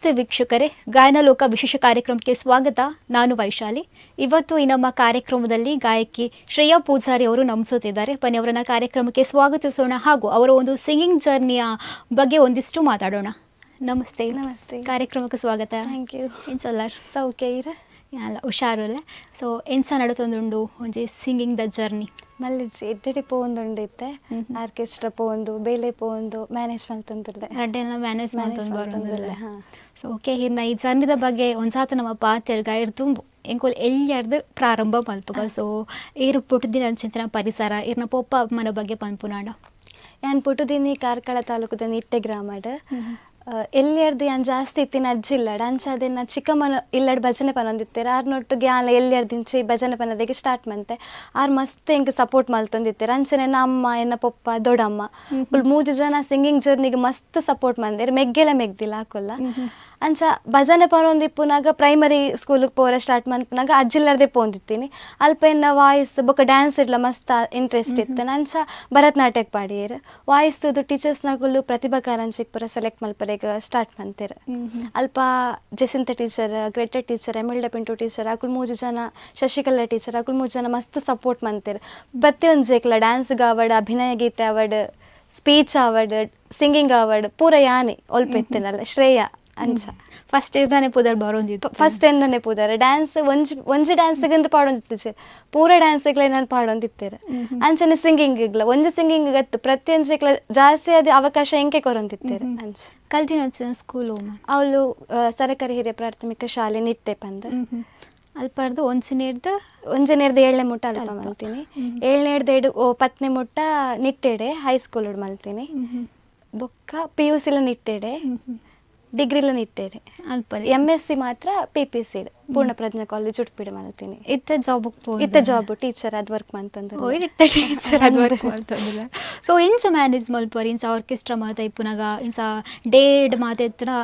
ನಮಸ್ತೆ ವೀಕ್ಷಕರೇ, ಗಾಯನ ಲೋಕ ವಿಶೇಷ ಕಾರ್ಯಕ್ರಮಕ್ಕೆ ಸ್ವಾಗತ. ನಾನು ವೈಶಾಲಿ. ಇವತ್ತು ಈ ನಮ್ಮ ಕಾರ್ಯಕ್ರಮದಲ್ಲಿ ಗಾಯಕಿ ಶ್ರೇಯಾ ಪೂಜಾರಿ ಅವರು ನಮ್ಮ ಜೊತೆ ಇದ್ದಾರೆ. ಬನ್ನಿ ಅವರನ್ನ ಕಾರ್ಯಕ್ರಮಕ್ಕೆ ಸ್ವಾಗತಿಸೋಣ ಹಾಗೂ ಅವರ ಒಂದು ಸಿಂಗಿಂಗ್ ಜರ್ನಿಯ ಬಗ್ಗೆ ಒಂದಿಷ್ಟು ಮಾತಾಡೋಣ. ನಮಸ್ತೆ. ನಮಸ್ತೆ. ಕಾರ್ಯಕ್ರಮಕ್ಕೆ ಸ್ವಾಗತ. Thank you. ಎಂಚಲ್ಲಾರ್ ಸೌಖ್ಯ ಇರ ಅಲ್ಲ ಹುಷಾರಲ್ಲ. ಸೊ ಎಂಚ ನಡುತ್ತೊಂದುಂಡು ಒಂಜಿ ಸಿಂಗಿಂಗ್ ದ ಜರ್ನಿ ಮಲ್ಲಿಜ್ಜಿ ಎಡ್ಡೆಡೆ ಪೋಂದುಂಡಿತ್ತೆ, ಆರ್ಕೆಸ್ಟ್ರಾ ಪೋಂದು ಬೇಲೆ ಪೋಂದು ಮ್ಯಾನೇಜ್ ಮಲ್ತಂದಿಲ್ಲ ರಡ್ಡೆಲ್ಲ ಮ್ಯಾನೇಜ್ ಮಾಡ್ತಂದಿಲ್ಲ. ಸೊ ಓಕೆ, ಇನ್ನು ಈ ಜರ್ನಿದ ಬಗ್ಗೆ ಒಂದ್ಸಾತು ನಮ್ಮ ಪಾತ್ಯರ್ಗ ಇರ್ದುಂಬು ಎಂಕೋಲ್ ಎಲ್ಲಿಯರ್ದು ಪ್ರಾರಂಭ ಮಲ್ಪಗ. ಸೊ ಏರು ಪುಟ್ಟದಿನ ಚಿಂತನ ಪರಿಸರ ಇರ್ನ ಪೊಪ್ಪ ಅಮ್ಮನ ಬಗ್ಗೆ ಪಂಪುನಾಡ ಯಾನ್ ಪುಟುದಿನಿ ಕಾರ್ಕಳ ತಾಲೂಕದ ನಿಟ್ಟೆ ಗ್ರಾಮಡ್ ಎಲ್ಲಿಯರ್ದು ಯಾನ್ ಜಾಸ್ತಿ ಇತ್ತಿನ ಅಜ್ಜಿಲ್ಲಡ ಅಂಚಾದೆನ್ನ ಚಿಕ್ಕಮ್ಮನ ಇಲ್ಲಡ್ ಭಜನೆ ಪನೊಂದಿತ್ತೇರ ಆರ್ನೊಟ್ಟಿಗೆ ಯಾನ್ ಎಲ್ಲಿಯರ್ದಿಂಚಿ ಭಜನೆ ಪನೋದಕ್ಕೆ ಸ್ಟಾರ್ಟ್ ಮಂತೆ ಆರ್ ಮಸ್ತ್ ಎಂಕ್ ಸಪೋರ್ಟ್ ಮಲ್ತೊಂದಿತ್ತೇರ ಅಂಚನೆ ಎನ್ನ ಅಮ್ಮ ಎನ್ನ ಪೊಪ್ಪ ದೊಡ್ಡಮ್ಮ ಫುಲ್ 3 ಜನ ಸಿಂಗಿಂಗ್ ಜರ್ನಿಗೆ ಮಸ್ತ್ ಸಪೋರ್ಟ್ ಮಂದೇರು ಮೆಗ್ಗೆಲ್ಲ ಮೆಗ್ದಿಲ್ಲ ಹಾಕೊಲ್ಲ. ಅಂಚ ಭಜನೆ ಪನೊಂದಿಪ್ಪುನಾಗ ಪ್ರೈಮರಿ ಸ್ಕೂಲಿಗೆ ಪೋರ ಸ್ಟಾರ್ಟ್ ಮನ್ಪುನಾಗ ಅಜ್ಜಿಲ್ಲರ್ದೆ ಪೋಂದಿತ್ತೀನಿ. ಅಲ್ಪ ಎನ್ನ ವಾಯ್ಸ್ ಬೊಕ್ಕ ಡ್ಯಾನ್ಸ್ ಇಡ್ಲ ಮಸ್ತ್ ಇಂಟ್ರೆಸ್ಟ್ ಇತ್ತು. ಅಂಚ ಭರತನಾಟ್ಯಕ್ಕೆ ಪಾಡಿಯೇರು ವಾಯ್ಸ್ ತುದು ಟೀಚರ್ಸ್ನಾಗಲು ಪ್ರತಿಭಾ ಕಾರಂಜಿಗೆ ಪೂರ ಸೆಲೆಕ್ಟ್ ಮಲ್ಪರೆಗೆ ಸ್ಟಾರ್ಟ್ ಮಂತೇರು. ಅಲ್ಪ ಜೆಸಿಂತ ಟೀಚರ್, ಗ್ರೇಟರ್ ಟೀಚರ್, ಎಮಿಲ್ಡ ಪಿಂಟು ಟೀಚರ್ ಅಕುಲ್ 3 ಜನ, ಶಶಿಕಲಾ ಟೀಚರ್ ಅಕುಲ್ 3 ಜನ ಮಸ್ತ್ ಸಪೋರ್ಟ್ ಮಂತೇರು. ಪ್ರತಿಯೊಂದು ಜೇಕ್ಲ ಡ್ಯಾನ್ಸ್ಗೆ ಅವಾರ್ಡ್, ಅಭಿನಯ ಗೀತೆ award, speech award, singing award ಪೂರ ಯಾನೆ ಒಲ್ಪೆತ್ತೇನಲ್ಲ ಶ್ರೇಯಾ ಅಂಚ ಫಸ್ಟ್ ಇರ್ದಾನೆ ಪುದರ್ ಬರೋಂದಿತ್ತು. ಫಸ್ಟ್ ಎಂದನೆ ಪುದರ್ ಡ್ಯಾನ್ಸ್ ಒಂಜಿ ಡ್ಯಾನ್ಸ್ಗಂತ ಪಾಡೊಂದಿತ್ತು, ಪೂರ ಡ್ಯಾನ್ಸ್ಗೆ ನಾನು ಪಾಡೊಂದಿತ್ತೇರು. ಅಂಚನೆ ಸಿಂಗಿಂಗ್ಲ ಒಂಜಿ ಸಿಂಗಿಂಗ್ ಗತ್ತು ಪ್ರತಿಯೊಂದು ಜಾಸ್ತಿ ಅದು ಅವಕಾಶ ಎಂಕೆ ಕೊರೊಂದಿತ್ತೇರು. ಅಂಚ ಕಲ್ತಿನ ಸ್ಕೂಲ್ ಅವಳು ಸರಕಾರಿ ಹಿರಿಯ ಪ್ರಾಥಮಿಕ ಶಾಲೆ ನಿಟ್ಟೆ ಪಂದ ಅಲ್ಪಾರ್ದು ಒಂಜಿನೇರ್ದು 7ನೇ ಮುಟ್ಟ ಅಲ್ಪ ಮಲ್ತೀನಿ. 7ನೇರ್ದು 10ನೇ ಮುಟ್ಟ ನಿಟ್ಟೆಡೆ ಹೈಸ್ಕೂಲ್ ಮಲ್ತೀನಿ. ಬೊಕ್ಕ PUC ನಿಟ್ಟೆಡೆ, ಡಿಗ್ರಿಲ ನಿಟ್ಟೆಡೆ, MSc ಮಾತ್ರ PPC ಪೂರ್ಣ ಪ್ರಜ್ಞಾ ಕಾಲೇಜ್ ಉಡುಪಿಡೆ ಮಲ್ತೀನಿ. ಇತ್ತ ಜಾಬ್ ಟೀಚರ್ ಅದ್ ವರ್ಕ್ ಮಾಡ್ತಂದಿಲ್ಲ. ಸೊ ಇಂಚ ಮ್ಯಾನೇಜ್ ಮಲ್ಪರ್ ಇಂಚ ಆರ್ಕೆಸ್ಟ್ರಾ ಮಾತ ಇಪ್ಪುನಾಗ ಇಂಚ ಡೇಡ್ ಮಾತ ಎತ್ತನ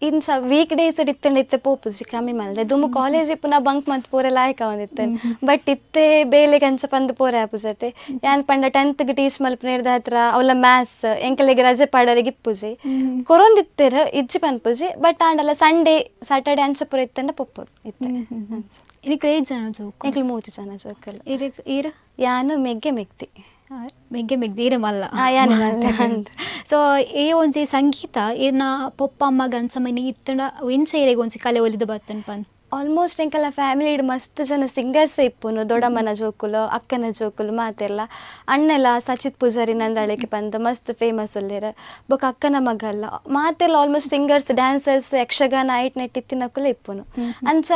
ಇಂಚ ವೀಕ್ ಡೇಸ್ ಇತ್ತೆ ಪೋಪುಜಿ ಕಮ್ಮಿ ಮಲ್ದೆ ದುಮ್ಮು ಕಾಲೇಜ್ ಇಪ್ಪು ನಾ ಬಂಕ್ ಮಂತ್ ಪೂರ ಲಾಯ್ಕ ಒಂದಿತ್ತೇನೆ. ಬಟ್ ಇತ್ತೆ ಬೇಲೆ ಕಂಚ ಪಂದು ಪೂರ ಆಪುಜತೆ ಯಾನ್ ಪಂಡ 10th ಟೀಚ್ ಮಲ್ಪನೇರ್ದ ಹತ್ರ ಅವಳ ಮ್ಯಾಥ್ಸ್ ಎಂಕಲೆಗೆ ರಜೆ ಪಾಡೋರಿಗೆ ಇಪ್ಪುಜಿ ಕೊರೊಂದಿತ್ತೇರ ಇಜ್ಜಿ ಪನ್ಪುಜಿ. ಬಟ್ ಆಂಡಲ್ಲ ಸಂಡೇ ಸ್ಯಾಟರ್ಡೆ ಅಂಚ ಪೂರ ಇತ್ತಂಡ ಪೊಪ್ಪು ಇತ್ತೆ. ಇದಕ್ಕೆ 8 ಜನ ಜೋಕ್, 3 ಜನ ಜೋಕಲ್ಲ. ಈರ ಯಾನು ಮೆಗ್ಗೆ ಮೆಗ್ದಿ ಇರಮಲ್ಲ. ಸೊ ಏ ಒಂಜಿ ಸಂಗೀತ ಏನ ಪೊಪ್ಪ ಅಮ್ಮ ಗಂಚಮನಿ ಇತ್ತಂಡ ಎಂಚ ಏರೆಗೆ ಒಂಜಿ ಕಲೆ ಒಲಿದು ಬತ್ತನ್ ಪನ್ ಆಲ್ಮೋಸ್ಟ್ ಎಂಕಲ್ಲ ಫ್ಯಾಮಿಲಿ ಮಸ್ತ್ ಜನ ಸಿಂಗರ್ಸ್ ಇಪ್ಪುನು. ದೊಡ್ಡಮ್ಮನ ಜೋಕುಲು, ಅಕ್ಕನ ಜೋಕುಲು ಮಾತೆಲ್ಲ. ಅಣ್ಣೆಲ್ಲ ಸಚಿತ್ ಪೂಜಾರಿ ನಂದಾಳಿಕೆ ಬಂದ ಮಸ್ತ್ ಫೇಮಸ್ ಅಲ್ಲಿರ. ಬೊಕ್ಕ ಅಕ್ಕನ ಮಗಲ್ಲ ಮಾತೆಲ್ಲ ಆಲ್ಮೋಸ್ಟ್ ಸಿಂಗರ್ಸ್, ಡ್ಯಾನ್ಸರ್ಸ್, ಯಕ್ಷಗಾನ ಐಟ್ ನೆಟ್ ಇತ್ತಿನಕ್ಕುಲ ಇಪ್ಪುನು. ಅಂಚ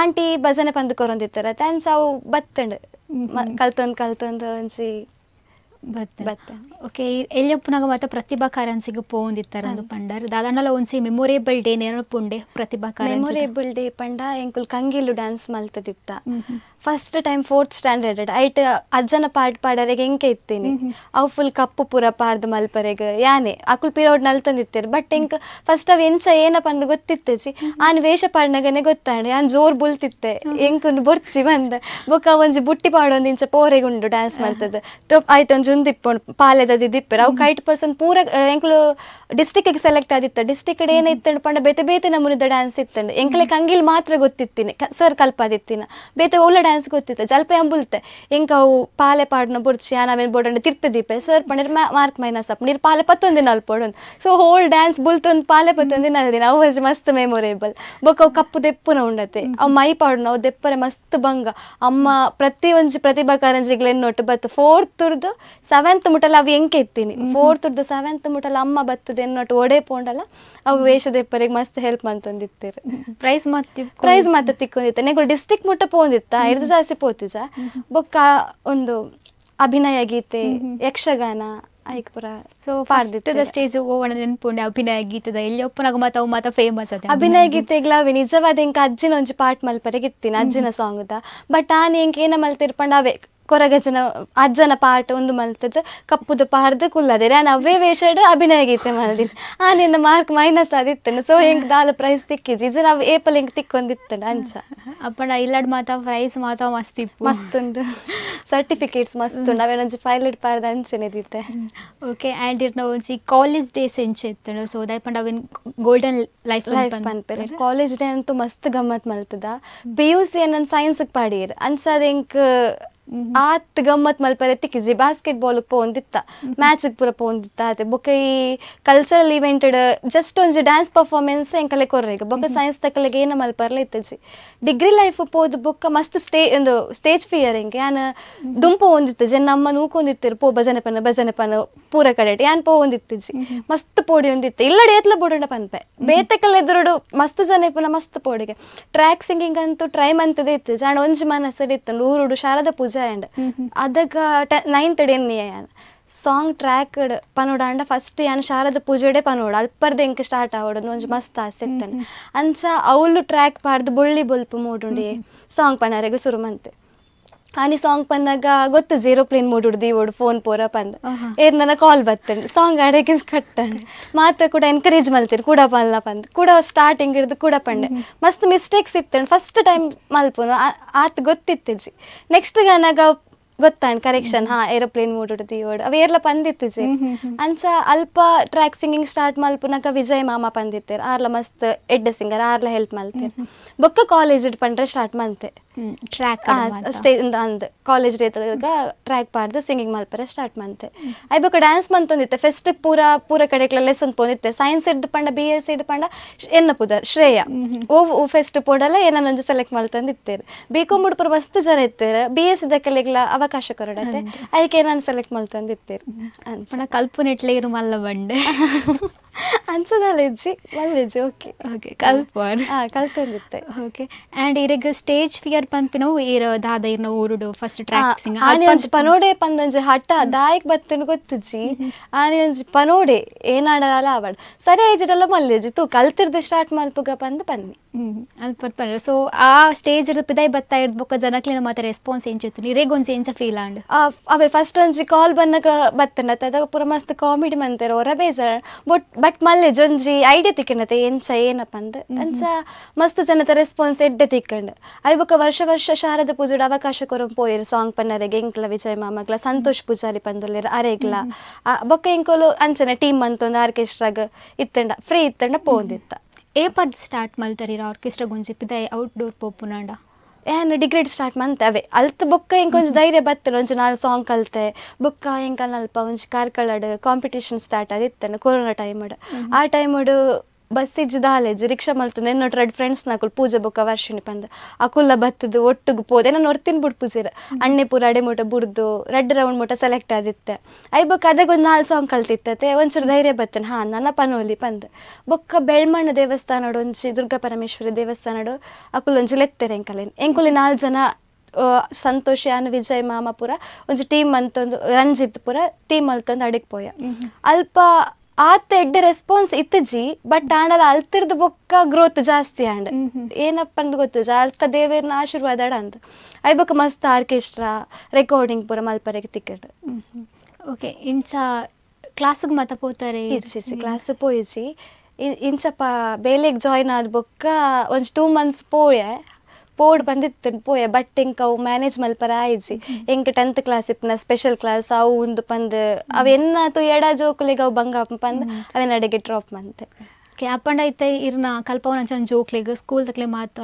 ಆಂಟಿ ಭಜನೆ ಪಂದ್ ಕೊರೊಂದಿತ್ತಾರ ಅಂಚ ಅವು ಬತ್ತಂಡ್ ಕಲ್ತೊಂದು ಒಂಜಿ ಬತ್ತೆ. ಓಕೆ, ಎಲ್ಲಿಯಪ್ಪನಾಗ ಮಾತ್ರ ಪ್ರತಿಭಾ ಕಾರಂಜಿಗೆ ಪೋಂದಿತ್ತಾರಂದು ಪಂಡರ್ ದಾದಾಂಡಲ ಒಂಜಿ ಮೆಮೊರೇಬಲ್ ಡೇ ನೆನಪುಂಡೆ ಪ್ರತಿಭಾ ಕಾರಂಜಿ. ಮೆಮೊರೇಬಲ್ ಡೇ ಪಂಡ ಎಂಕುಲ್ ಕಂಗಿಲು ಡ್ಯಾನ್ಸ್ ಮಲ್ತದಿತ್ತ. ಫಸ್ಟ್ ಟೈಮ್ 4th ಸ್ಟ್ಯಾಂಡರ್ಡ್ ಐಟ್ ಅಜ್ಜನ ಪಾಟ್ ಪಾಡರೆಗೆ ಎಂಕೆ ಇತ್ತೀನಿ. ಅವು ಫುಲ್ ಕಪ್ಪು ಪೂರ ಪಾರ್ದು ಮಲ್ಪರೆಗೆ ಯಾನೆ ಅಕುಲ್ ಪಿರೋಡ್ ನಲ್ತಂದಿತ್ತೇರು. ಬಟ್ ಎಂಕ್ ಫಸ್ಟ್ ಅವ್ ಎಂಚ ಏನಪ್ಪ ಅಂದು ಗೊತ್ತಿತ್ತೇಜಿ ಆನ್ ವೇಷ ಪಾಡ್ನಾಗನೆ ಗೊತ್ತಾಂಡೆ ಆನ್ ಜೋರ್ ಬುಲ್ತಿತ್ತೆ ಎಂಕುಂದು ಬೊರ್ಚಿ ಬಂದ ಬೊಕ್ಕ ಒಂಜಿ ಬುಟ್ಟಿ ಪಾಡೊಂದು ಇಂಚ ಪೋರೆಗುಂಡು ಡ್ಯಾನ್ಸ್ ಮಲ್ತದ ಆಯ್ತು ಒಂಜಿ ಉಂದಿಪ್ಪೊಂಡು ಪಾಲೆದದು ದಿಪ್ಪೆರು ಅವು 80% ಪೂರ ಎಂಕ್ಲು ಡಿಸ್ಟಿಕ್ಗೆ ಸೆಲೆಕ್ಟ್ ಆದಿತ್ತ. ಡಿಸ್ಟಿಕ್ ಏನಿತ್ತಂಡು ಪಂಡ ಬೇತೆ ಬೇತೆ ನಮೂನಿದ ಡ್ಯಾನ್ಸ್ ಇತ್ತಂಡು ಎಂಕ್ಲೆ ಕಂಗಿಲ್ ಮಾತ್ರ ಗೊತ್ತಿತ್ತೀನಿ ಸರ್ ಕಲ್ಪಾದಿತ್ತಿನ ಬೇತೆ ಓಲ ಡ್ಯಾನ್ಸ್ ಗೊತ್ತಿತ್ತು ಜಲ್ಪೆ ಅಂಬುಲ್ತೆ ಎಂಕ ಅವು ಪಾಲೆ ಪಾಡ್ನ ಬುರ್ಚಿ ನಾವೇನು ಬೋಡಂಡು ತಿರ್ತದೀಪೆ ಸರ್ ಪಂಡಿರ್ ಮಾರ್ಕ್ ಮೈನಸ್ ಅಪ್ ನೀರು ಪಾಲೆ 11 ದಿನ ಅಲ್ಪೋಡೊಂದು. ಸೊ ಹೋಲ್ ಡ್ಯಾನ್ಸ್ ಬುಲ್ತೊಂದು ಪಾಲೆ 11 ದಿನ ಅಲ್ದಿನ ಅವು ಮಸ್ತ್ ಮೆಮೊರೇಬಲ್. ಬೊಕ್ಕ ಅವು ಕಪ್ಪು ದೆಪ್ಪುನ ಉಂಡತೆ ಅವು ಮೈ ಪಾಡ್ನ ಅವು ದೆಪ್ಪರೆ ಮಸ್ತ್ ಬಂಗ. ಅಮ್ಮ ಪ್ರತಿ ಒಂಜಿ ಪ್ರತಿಭಾ ಕಾರಂಜಿಗಳು ಎನ್ನೊಟ್ಟು ಬತ್ತು 4th 7th ಮುಟಲ ಅವು ಎಂಕೆ ಇತ್ತೀನಿ. 4th 7th ಮುಟಲ ಅಮ್ಮ ಬತ್ತದ ಎನ್ನೊಟ್ಟು ಒಡೆ ಪೋಂಡಲ್ಲ ಅವು ವೇಷ ದೆಪ್ಪರಿಗೆ ಮಸ್ತ್ ಹೆಲ್ಪ್ ಮಂತೊಂದಿತ್ತೇರು. ಪ್ರೈಸ್ ಮಾತ ತಿಕ್ಕೊಂಡಿತ್ತೆ ನೆಗಳು ಡಿಸ್ಟಿಕ್ ಮುಟ್ಟ ಪೋಂದಿತ್ತ 5 ಜಾಸ್ತಿ ಪೋತಿಜ. ಬೊಕ್ಕ ಒಂದು ಅಭಿನಯ ಗೀತೆ, ಯಕ್ಷಗಾನ ಐಕ್ಪುರ. ಸೊ ಫಸ್ಟ್ ಸ್ಟೇಜ್ ಓವಣ ನೆನ್ಪುಂಡೆ ಅಭಿನಯ ಗೀತದ ಎಲ್ಲಿಯಪ್ಪನಾಗ ಮಾತಾವು ಮಾತ ಫೇಮಸ್ ಅದ ಅಭಿನಯ ಗೀತೆಗ್ಲಾವೆ ನಿಜವಾದ ಎಂಕ ಅಜ್ಜಿನ ಒಂಜಿ ಪಾಟ್ ಮಲ್ಪರೆಗೆ ಇತ್ತೀನಿ ಅಜ್ಜಿನ ಸಾಂಗ್ದ. ಬಟ್ ಆನೆ ಎಂಕ ಏನ ಮಲ್ತಿರ್ಪಂಡ ಅವೇ ಕೊರಗಜನ ಅಜ್ಜನ ಪಾಠ ಒಂದು ಮಲ್ತದ ಕಪ್ಪುದ ಪಾರ್ದು ಕುಲ್ಲದೆ ನಾನು ಅವೇ ವೇಷಡ್ ಅಭಿನಯ ಗೀತೆ ಮಲ್ದಿನಿ ನಿನ್ನ ಮಾರ್ಕ್ ಮೈನಸ್ ಆದಿತ್ತೇನೆ ಸೊ ಹೆಂಗೆ ದಾಲ ಪ್ರೈಸ್ ತಿಕ್ಕಿಜಿ ಇಜ ನಾವು ಏಪಲ್ ಹೆಂಗೆ ತಿಕ್ಕೊಂದಿತ್ತೇನೆ ಅಂಚ ಅಪ್ಪಣ ಇಲ್ಲಡ್ ಮಾತಾ ಪ್ರೈಸ್ ಮಾತಾ ಮಸ್ತ್ ಇಪ್ಪು ಮಸ್ತುಂಡು ಸರ್ಟಿಫಿಕೇಟ್ಸ್ ಮಸ್ತ್ ನಾವೇನೊಂಜಿ ಪೈಲಟ್ ಪಾರ್ದ ಅಂಚೆನಿದಿತ್ತೆ ಓಕೆ ಆ್ಯಂಡ್ ಇರ್ನ ಒಂಜಿ ಕಾಲೇಜ್ ಡೇಸ್ ಎಂಚ ಇತ್ತಣ ಸೊ ದಯಪಂಡ ಅವಿನ್ ಗೋಲ್ಡನ್ ಲೈಫ್ ಪನ್ಪೆರ್ ಕಾಲೇಜ್ ಡೇ ಅಂತೂ ಮಸ್ತ್ ಗಮ್ಮತ್ ಮಲ್ತದ PUC ನನ್ನ ಸೈನ್ಸ್ಗೆ ಪಾಡೀರ್ ಅನ್ಸದ ಹೆಂಗ್ ಆತ್ ಗಮ್ಮತ್ ಮಲ್ಪರೆ ತಿಕ್ಕಿಜಿ ಬಾಸ್ಕೆಟ್ಬಾಲ್ ಪೋಂದಿತ್ತ ಮ್ಯಾಚ್ಗೆ ಪೂರ ಪೋಂದಿತ್ತ ಅದೇ ಬೊಕ್ಕ ಈ ಕಲ್ಚರಲ್ ಇವೆಂಟೆಡ್ ಜಸ್ಟ್ ಒಂಜಿ ಡ್ಯಾನ್ಸ್ ಪರ್ಫಾರ್ಮೆನ್ಸ್ ಎಂಕಲೆ ಕೊರ್ರೆಗ ಬೊಕ್ಕ ಸೈನ್ಸ್ ತಕ್ಕಲೆಗೆ ಏನ ಮಲ್ಪರ್ಲ ಇತ್ತಜಿ ಡಿಗ್ರಿ ಲೈಫ್ ಪೋದು ಬೊಕ್ಕ ಮಸ್ತ್ ಒಂದು ಸ್ಟೇಜ್ ಫಿಯರ್ ಹೆಂಗೆ ಯಾನ್ ದುಂಪು ಒಂದಿತ್ತಜಿ ನಮ್ಮ ನೂಕೊಂದಿತ್ತಿರು ಪೋ ಭಜನೆ ಪನ ಪೂರ ಕಡೆ ಯಾನ್ ಪೋ ಒಂದಿತ್ತಿಜಿ ಮಸ್ತ್ ಪೋಡಿ ಒಂದಿತ್ತೆ ಇಲ್ಲಡೆ ಏತ್ಲ ಬೋಡಂಡ ಪನ್ಪೆ ಬೇತಕಲ್ ಎದುರುಡು ಮಸ್ತ್ ಜನ ಪುನ ಮಸ್ತ್ ಪೋಡಿಗೆ ಟ್ರ್ಯಾಕ್ ಸಿಂಗಿಂಗ್ ಅಂತೂ ಟ್ರೈ ಮಂತದೇ ಇತ್ತಿಜಿ ಆಂಡ್ ಒಂಜಿ ಮನಸ್ಸಡಿ ಇತ್ತು ಊರುಡು ಶಾರದಾ ಪೂಜಾ ಆ್ಯಂಡ್ ಅದಕ್ಕ 9th ಯಾನ್ ಸಾಂಗ್ ಟ್ರ್ಯಾಕ್ ಪನೋಡ ಫಸ್ಟ್ ಯಾನ್ ಶಾರದಾ ಪೂಜೆಡೆ ಪನೋಡ ಅಲ್ಪರ್ದು ಎಂಕ್ ಸ್ಟಾರ್ಟ್ ಆವೋಡು ಒಂಜಿ ಮಸ್ತ್ ಆಸೆ ಇತ್ತಾನೆ ಅಂಚ ಅವಳು ಟ್ರ್ಯಾಕ್ ಪಾಡ್ದು ಬೊಳ್ಳಿ ಬೊಲ್ಪು ಮೂಡುಂಡಿ ಸಾಂಗ್ ಪನರೆಗೆ ಶುರು ಮಂತೆ ಆನಿ ಸಾಂಗ್ ಪನ್ನಾಗ ಗೊತ್ತು ಏರೋಪ್ಲೇನ್ ಮೂಡುಡು ದೀವೋಡು ಫೋನ್ ಪೋರ ಪಂದ್ ಏರ್ ನನ್ನ ಕಾಲ್ ಬತ್ತಂಡು ಸಾಂಗ್ ಆಡಕ್ಕೆ ಕಟ್ಟಂಡು ಮಾತ ಕೂಡ ಎನ್ಕರೇಜ್ ಮಲ್ತೀರಿ ಕೂಡ ಪಲ್ಲ ಪಂದ್ ಕೂಡ ಸ್ಟಾರ್ಟಿಂಗ್ ಹಿಡಿದು ಕೂಡ ಪಂಡೆ ಮಸ್ತ್ ಮಿಸ್ಟೇಕ್ಸ್ ಇತ್ತಂಡು ಫಸ್ಟ್ ಟೈಮ್ ಮಲ್ಪುನು ಆತ್ ಗೊತ್ತಿತ್ತಿಜಿ ನೆಕ್ಸ್ಟ್ ಗಾನಾಗ ಗೊತ್ತಾಂಡ್ ಕರೆಕ್ಷನ್ ಏರೋಪ್ಲೇನ್ ಮೂಡುಡು ದೀವೋಡು ಅವೇರ್ಲ ಪಂದಿತ್ತಿಜಿ ಅಂಚ ಅಲ್ಪ ಟ್ರ್ಯಾಕ್ ಸಿಂಗಿಂಗ್ ಸ್ಟಾರ್ಟ್ ಮಲ್ಪುನಕ ವಿಜಯ್ ಮಾಮ ಪಂದಿತ್ತೇರ್ ಆರ್ಲ ಮಸ್ತ್ ಎಡ್ಡ ಸಿಂಗರ್ ಆರ್ಲ ಹೆಲ್ಪ್ ಮಲ್ತೇರ್ ಬೊಕ್ಕ ಕಾಲೇಜ್ ಪಂಡ್ರೆ ಸ್ಟಾರ್ಟ್ ಮಂತೆ ಟ್ರ್ಯಾಕ್ ಅಂದ್ ಕಾಲೇಜ್ ಡೇದಾಗ ಟ್ರ್ಯಾಕ್ ಪಾಡ್ದು ಸಿಂಗಿಂಗ್ ಮಲ್ಪರೆ ಸ್ಟಾರ್ಟ್ ಮಂತೆ ಐ ಬೊಕ್ಕ ಡ್ಯಾನ್ಸ್ ಮಂತೊಂದಿತ್ತೆ ಫೆಸ್ಟ್ ಪೂರ ಕಡೆಕ್ಲ ಲೆಸನ್ ಪೋಂದಿತ್ತೆ ಸೈನ್ಸ್ ಹಿಡ್ದು ಪಂಡ BS ಹಿಡ್ದು ಪಂಡ ಎನ್ನ ಪುದರ್ ಶ್ರೇಯ ಓ ಫೆಸ್ಟ್ ಪೋಡಲ್ಲ ಏನೊಂದು ಸೆಲೆಕ್ಟ್ ಮಲ್ತಂದಿತ್ತೇರು B.Com ಪೂರ ಮಸ್ತ್ ಜನ ಇತ್ತೇರು BS ಇದಕ್ಕೆಲ್ಲ ಅವಕಾಶ ಕೊರಡತ್ತೆ ಅದಕ್ಕೆ ನಾನು ಸೆಲೆಕ್ಟ್ ಮಲ್ತಂದಿತ್ತೇರು ಅನ್ಸಣ ಕಲ್ಪನೆಟ್ಲೆ ಇರು ಮಲ್ಲ ಬಂಡೆ ಅನ್ಸದಲ್ಲ ಇಜ್ಜಿ ಮಲ್ಲೆಜ್ಜಿ ಓಕೆ ಓಕೆ ಕಲ್ಪರ್ ಕಲ್ತಂದಿತ್ತೆ ಓಕೆ ಆ್ಯಂಡ್ ಇರೆಗ್ ಸ್ಟೇಜ್ ಫಿಯರ್ ಪನ್ಪಿನವು ಇರ ದಾದ ಇರ್ನ ಊರುಡು ಫಸ್ಟ್ ಟ್ರ್ಯಾಕ್ ಸಿಂಗ್ ಆನೆ ಒಂಜಿ ಪನೋಡೆ ಪಂದೊಂಜಿ ಹಠ ದಾಯಕ್ ಬತ್ತನು ಗೊತ್ತುಜಿ ಆನೆ ಒಂಜಿ ಪನೋಡೆ ಏನಾಡಲ್ಲ ಆವಡ್ ಸರಿ ಐಜಿಡಲ್ಲ ಮಲ್ಲೆಜ್ಜಿ ತೂ ಕಲ್ತಿರ್ದು ಸ್ಟಾರ್ಟ್ ಮಲ್ಪುಗ ಪಂದು ಪನ್ನಿ ಅಲ್ಪ ಪನ್ರ ಸೊ ಆ ಸ್ಟೇಜ್ ಪಿದೈ ಬತ್ತಾ ಇಡ್ಬೊಕ್ಕ ಜನಕ್ಲಿನ ಮತ್ತೆ ರೆಸ್ಪಾನ್ಸ್ ಎಂಚಿತ್ತು ಇರೆಗ್ ಒಂಜಿ ಎಂಚ ಫೀಲ್ ಆಂಡ್ ಅವೇ ಫಸ್ಟ್ ಒಂಜಿ ಕಾಲ್ ಬನ್ನಗ ಬತ್ತನ ಅದಾಗ ಪೂರ ಮಸ್ತ್ ಕಾಮಿಡಿ ಮಂತೆರ್ ಹೊರ ಬೇಜಾರ ಬಟ್ ಮಲ್ಲೆಜ್ ಒಂಜಿ ಐಡಿಯಾ ತಿಕ್ಕಂಡತೆ ಎಂಚ ಏನಪ್ಪ ಅಂದ್ ಅಂಚ ಮಸ್ತ್ ಜನತ ರೆಸ್ಪಾನ್ಸ್ ಎಡ್ಡೆ ತಿಕ್ಕಂಡು ಅవి ಬೊಕ್ಕ ವರ್ಷ ಶಾರದಾ ಪೂಜೆಡ್ ಅವಕಾಶ ಕೊರಂ ಪೋಯರು ಸಾಂಗ್ ಪನ್ನರೆಗೆ ಎಂಕ್ಲ ವಿಜಯ್ ಮಾಮಗ್ಲ ಸಂತೋಷ್ ಪೂಜಾರಿ ಪಂದುಲ್ಲೆರ್ ಅರೆಗ್ಲ ಬೊಕ್ಕ ಎಂಕೋಲು ಅಂಚನೆ ಟೀಮ್ ಅಂತೊಂದು ಆರ್ಕೆಸ್ಟ್ರಾಗ ಇತ್ತಂಡ ಫ್ರೀ ಇತ್ತಂಡ ಪೋಂದಿತ್ತ ಏ ಪಡ್ ಸ್ಟಾರ್ಟ್ ಮಲ್ತರಿರ ಆರ್ಕೆಸ್ಟ್ರಾ ಗುಂಜಿ ಪಿದೈ ಔಟ್ಡೋರ್ ಪೋಪುನಾಂಡ ಏನು ಡಿಗ್ರೇಡ್ ಸ್ಟಾರ್ಟ್ ಮಂತೆ ಅವೇ ಅಲ್ತ್ ಬೊಕ್ಕ ಇಂಕೊಂಚು ಧೈರ್ಯ ಬತ್ತನ ಒಂಚು ನಾನು ಸಾಂಗ್ ಕಲ್ತೆ ಬೊಕ್ಕ ಹೆಂಗೆ ಅಲ್ಪ ಒಂಚು ಕಾರ್ಕಳಡ್ ಕಾಂಪಿಟೇಷನ್ ಸ್ಟಾರ್ಟ್ ಆದಿತ್ತನ ಕೊರೋನಾ ಟೈಮಡ್ ಆ ಟೈಮಡು ಬಸ್ ಇಜ್ಜದ ಹಾಲೆಜ್ಜಿ ರಿಕ್ಷಾ ಮಲ್ತಂದು ಎನ್ನೊಟ್ಟು 2 ಫ್ರೆಂಡ್ಸ್ ನಾಕುಲ್ ಪೂಜೆ ಬೊಕ್ಕ ವರ್ಷಿಣಿ ಪಂದ ಅಕುಲ್ಲ ಬತ್ತದು ಒಟ್ಟಿಗೆ ಪೋದೆ ನಾನು ಹೊರ್ತಿನ ಬುಡ್ ಪೂಜೆರ ಅಣ್ಣೆ ಪೂರ ಅಡೆ ಮೂಟ ಬುಡ್ದು 2 ರೌಂಡ್ ಮೂಟ ಸೆಲೆಕ್ಟ್ ಆದಿತ್ತೆ ಐ ಬೊಕ್ಕ ಅದಾಗ ಒಂದು 4 ಸಾಂಗ್ ಕಲ್ತಿತ್ತತೆ ಒಂಚೂರು ಧೈರ್ಯ ಬತ್ತನ ನನ್ನ ಪನೋಲಿ ಪಂದ ಬೊಕ್ಕ ಬೆಳ್ಮಣ್ಣ ದೇವಸ್ಥಾನಡು ಒಂಚಿ ದುರ್ಗಾ ಪರಮೇಶ್ವರಿ ದೇವಸ್ಥಾನಡು ಅಕುಲ್ ಒಂಜಿ ಲೆತ್ತೆರೆ ಎಂಕುಲಿ 4 ಜನ ಸಂತೋಷ್ ಯಾನ್ ವಿಜಯ್ ಮಾಮ ಪೂರ ಒಂಜಿ ಟೀಮ್ ಅಂತಂದು ರಂಜಿತ್ ಪೂರ ಟೀಮ್ ಅಲ್ತಂದು ಅಡಿಗೆ ಪೋಯ ಅಲ್ಪ ಆತ ಎಡ್ಡೆ ರೆಸ್ಪಾನ್ಸ್ ಇತ್ತಜಿ ಬಟ್ ಆಂಡಲ ಅಲ್ತಿರ್ದು ಬೊಕ್ಕ ಗ್ರೋತ್ ಜಾಸ್ತಿ ಆಂಡ್ ಏನಪ್ಪ ಅಂದ್ ಗೊತ್ತು ಅಲ್ತ ದೇವೇರ್ನ ಆಶೀರ್ವಾದ ಅಂತ ಐ ಬೊಕ್ಕ ಮಸ್ತ್ ಆರ್ಕೆಸ್ಟ್ರಾ ರೆಕಾರ್ಡಿಂಗ್ ಪೂರ ಮಲ್ಪರೆಗೆ ತಿಕ್ಕಟ್ ಓಕೆ ಇಂಚ ಕ್ಲಾಸ್ಗೆ ಮಾತ ಪೋತಾರೆ ಕ್ಲಾಸ್ ಪೋಯಿಜಿ ಇಂಚಪ್ಪ ಬೇಲೆಗೆ ಜಾಯ್ನ್ ಆದ ಬೊಕ್ಕ ಒಂಜ್ 2 months ಪೋಡ್ ಬಂದಿತ್ತು ಪೋಯ ಬಟ್ ಎಂಕ್ ಅವು ಮ್ಯಾನೇಜ್ ಮಲ್ಪರ ಆಯ್ಜಿ ಎಂಕ್ 10th ಕ್ಲಾಸ್ ಇಪ್ಪನ ಸ್ಪೆಷಲ್ ಕ್ಲಾಸ್ ಅವು ಒಂದು ಪಂದ್ ಅವೆನ್ನಾತು ಎಡ ಜೋಕುಲಿಗೆ ಅವು ಬಂಗ ಪಂದ್ ಅವೇನ ಅಡೆಗೆ ಡ್ರಾಪ್ ಮಂತೆ ಅಪ್ಪಂಡ ಐತೆ ಇರ್ನ ಕಲ್ಪವನ ಜೋಕ್ಲೆಗ್ ಸ್ಕೂಲ್ ತಕ್ಲೆ ಮಾತ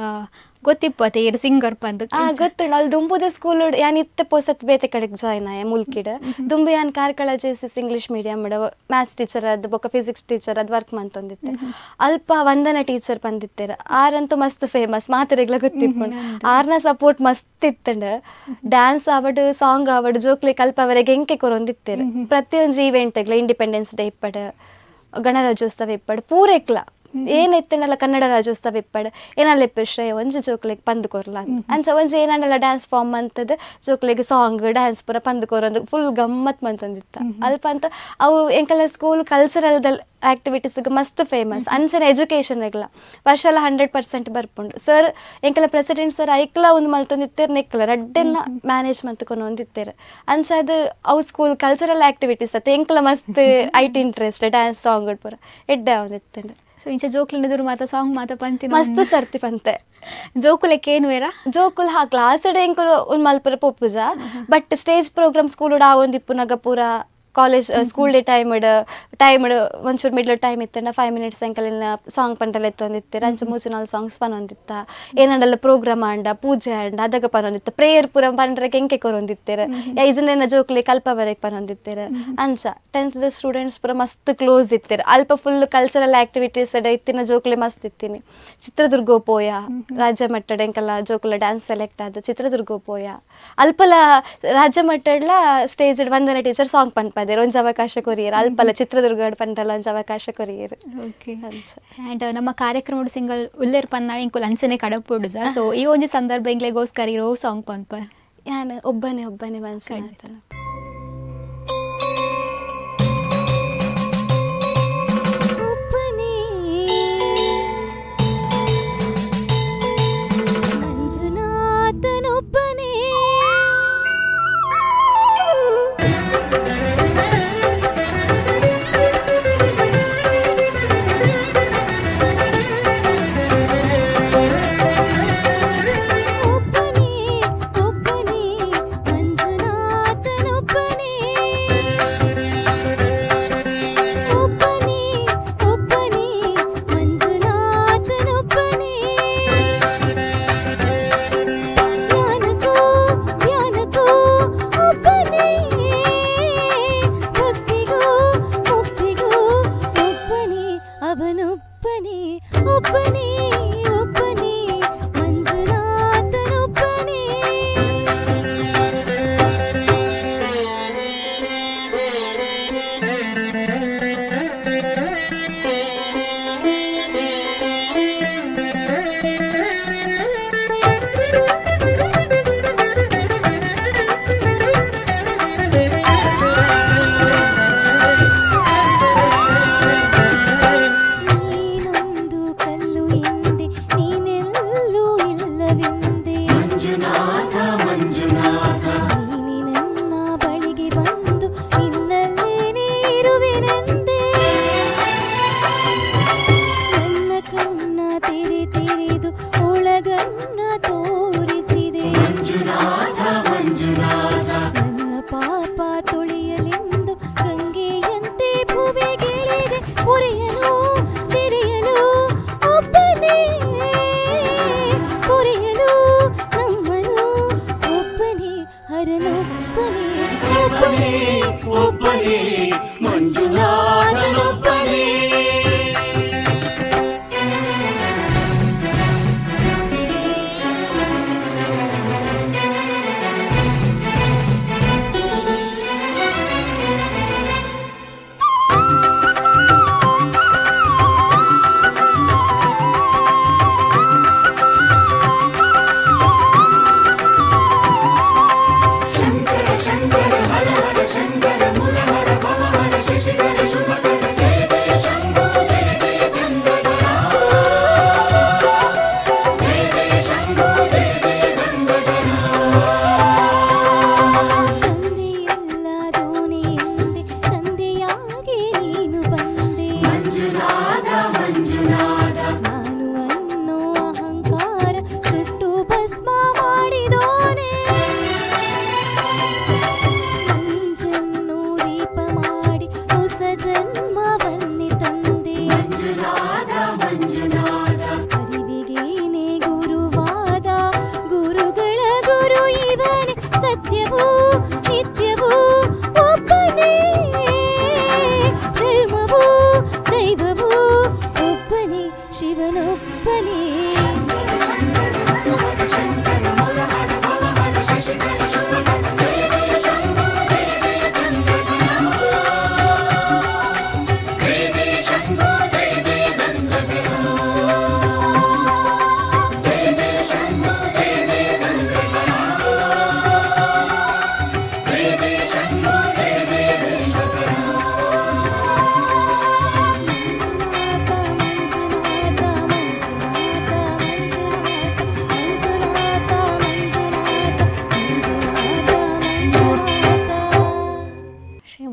ಗೊತ್ತಿಪ್ಪತ್ತೆ ಇರ್ ಸಿಂಗರ್ ಪಂದ್ ಗೊತ್ತುಂಡು ಅಲ್ಲಿ ದುಂಬುದ ಸ್ಕೂಲ್ ಯಾನ್ ಇತ್ತೆ ಪೋಸತ್ ಬೇತೆ ಕಡೆಗೆ ಜಾಯ್ನ್ ಆಯ ಮುಲ್ಕಿಡ್ ದುಂಬು ಯಾನ್ Karkala JSS English medium maths teacher ಅದ್ ಬೊಕ್ಕ ಫಿಸಿಕ್ಸ್ ಟೀಚರ್ ಅದ್ ವರ್ಕ್ ಮಂತೊಂದಿತ್ತೆ ಅಲ್ಪ ವಂದನ ಟೀಚರ್ ಬಂದಿತ್ತೇರ ಆರಂತೂ ಮಸ್ತ್ ಫೇಮಸ್ ಮಾತರೆಗ್ಲ ಗೊತ್ತಿಪ್ಪುಂಡು ಆರ್ನ ಸಪೋರ್ಟ್ ಮಸ್ತ್ ಇತ್ತಂಡು ಡ್ಯಾನ್ಸ್ ಆವಡ್ ಸಾಂಗ್ ಆವಡ್ ಜೋಕ್ಲೆ ಕಲ್ಪ ಅವರೆಗೆ ಎಂಕೆ ಕೊರೊಂದಿತ್ತೇರ ಪ್ರತಿಯೊಂದು ಈವೆಂಟ್ಗ್ಲ ಇಂಡಿಪೆಂಡೆನ್ಸ್ ಡೇ ಇಪ್ಪಡ್ ಗಣರಾಜ್ಯೋತ್ಸವ ಇಪ್ಪಡ್ ಪೂರೆಕ್ಲ ಏನಿತ್ತನಲ್ಲ ಕನ್ನಡ ರಾಜ್ಯೋತ್ಸವ ಇಪ್ಪಡ್ ಏನಲ್ಲ ಶ್ರೇಯ ಒಂಜಿ ಜೋಕ್ಲೆಗ್ ಪಂದ್ ಕೊರ್ಲ ಅಂಚ ಒಂಜಿ ಏನಲ್ಲ ಡ್ಯಾನ್ಸ್ ಫಾರ್ಮ್ ಅಂತದ್ ಜೋಕ್ಲೆಗ್ ಸಾಂಗ್ ಡ್ಯಾನ್ಸ್ ಪೂರ ಪಂದ್ ಕೊರಂದು ಫುಲ್ ಗಮ್ಮತ್ ಮಂತೊಂದಿತ್ತ ಅಲ್ಪ ಅಂತ ಅವು ಎಂಕಲ್ಲ ಸ್ಕೂಲ್ ಕಲ್ಚರಲ್ದಲ್ಲಿ ಆಕ್ಟಿವಿಟೀಸ್ಗೆ ಮಸ್ತ್ ಫೇಮಸ್ ಅಂಚನೆ ಎಜುಕೇಷನ್ಗೆಲ್ಲ ವರ್ಷ ಎಲ್ಲ 100% ಬರ್ಪುಂಡು ಸರ್ ಎಂಕಲ ಪ್ರೆಸಿಡೆಂಟ್ ಸರ್ ಐಕ್ಲ ಒಂದು ಮಲ್ತೊಂದಿತ್ತೇರು ನೆಕ್ಲ ರಡ್ಡೆಲ್ಲ ಮ್ಯಾನೇಜ್ ಮಂತ್ಕೊಂಡು ಒಂದಿತ್ತೇರು ಅನ್ಸದು ಅವು ಸ್ಕೂಲ್ ಕಲ್ಚರಲ್ ಆಕ್ಟಿವಿಟೀಸ್ ಅತ್ತೆ ಎಂಕಲ ಮಸ್ತ್ ಐಟ್ ಇಂಟ್ರೆಸ್ಟ್ ಡ್ಯಾನ್ಸ್ ಸಾಂಗ್ ಪೂರ ಎಡ್ಡೆ ಒಂದಿತ್ತಂಡೆ ಸೊ ಇಂಚ ಜೋಕುಲ್ ಎದುರು ಮಾತ ಸಾಂಗ್ ಮಾತ ಪಂತಿ ಮಸ್ತ್ ಸರ್ತಿ ಪಂತೆ ಜೋಕುಲಕ್ಕೆ ಏನು ಬೇರ ಜೋಕುಲ್ ಹಾ ಕ್ಲಾಸ್ ಎಂಕುಲು ಒಂದು ಮಲ್ಪುರ ಪೊಪ್ಪುಜ ಬಟ್ ಸ್ಟೇಜ್ ಪ್ರೋಗ್ರಾಮ್ ಸ್ಕೂಲ್ ಆ ಒಂದಿಪ್ಪು ನಗ ಪೂರ ಕಾಲೇಜ್ ಸ್ಕೂಲ್ ಡೇ ಟೈಮ್ ಒಂಚೂರು ಮಿಡ್ಲ್ ಟೈಮ್ ಇತ್ತಂಡ 5 minutes ಅಂಕಲಿನ ಸಾಂಗ್ ಪಂಟಲ್ಲ ಎತ್ತೊಂದಿತ್ತು ಅಂಚು ಮೂಚಿನಾಲ್ ಸಾಂಗ್ಸ್ ಪನೊಂದಿತ್ತ ಏನಂಡಲ್ಲ ಪ್ರೋಗ್ರಾಮ್ ಆಂಡ ಪೂಜೆ ಆಂಡ ಅದಕ್ಕೆ ಪನೊಂದಿತ್ತ ಪ್ರೇಯರ್ ಪೂರ ಪಂಡ್ರೆ ಎಂಕೆ ಕೊರೊಂದಿತ್ತೇರ ಇದನ್ನೇನ ಜೋಕ್ಲಿ ಕಲ್ಪವರೆಗೆ ಪನೊಂದಿತ್ತೇರ ಅಂಚ 10th ಸ್ಟೂಡೆಂಟ್ಸ್ ಪೂರ ಮಸ್ತ್ ಕ್ಲೋಸ್ ಇತ್ತೇರ ಅಲ್ಪ ಫುಲ್ ಕಲ್ಚರಲ್ ಆಕ್ಟಿವಿಟೀಸ್ ಇತ್ತಿನ ಜೋಕ್ಲಿ ಮಸ್ತ್ ಇತ್ತೀನಿ ಚಿತ್ರದುರ್ಗ ಪೋಯ ರಾಜ್ಯ ಮಟ್ಟದ ಎಂಕಲ್ಲ ಜೋಕುಲ ಡ್ಯಾನ್ಸ್ ಸೆಲೆಕ್ಟ್ ಆದ ಚಿತ್ರದುರ್ಗ ಪೋಯ ಅಲ್ಪಲ ರಾಜ್ಯ ಮಟ್ಟಡ್ಲ ಸ್ಟೇಜ್ ವಂದನೆ ಟೀಚರ್ ಸಾಂಗ್ ಪನ್ಪ ಒಂಜ್ ಅವಕಾಶ ಕೊರಿಯರ್ ಅಲ್ಪಲ್ಲ ಚಿತ್ರದುರ್ಗ ಪಂಟಲ್ಲ ಒಂಜ್ ಅವಕಾಶ ಕೊರಿಯರ್ ಓಕೆ ಆ್ಯಂಡ್ ನಮ್ಮ ಕಾರ್ಯಕ್ರಮದ ಸಿಂಗಲ್ ಉಲ್ಲೇರ್ ಪನ್ನ ಇಂಕು ಲಂಚನೆ ಕಡಪುಡುಜ ಸೊ ಈ ಒಂಜಿ ಸಂದರ್ಭ ಇಂಗ್ಲೆಗೋಸ್ಕರ ಇರೋ ಸಾಂಗ್ ಪನ್ಪ ಯಾನ್ ಒಬ್ಬನೇ ಮನ್ಸು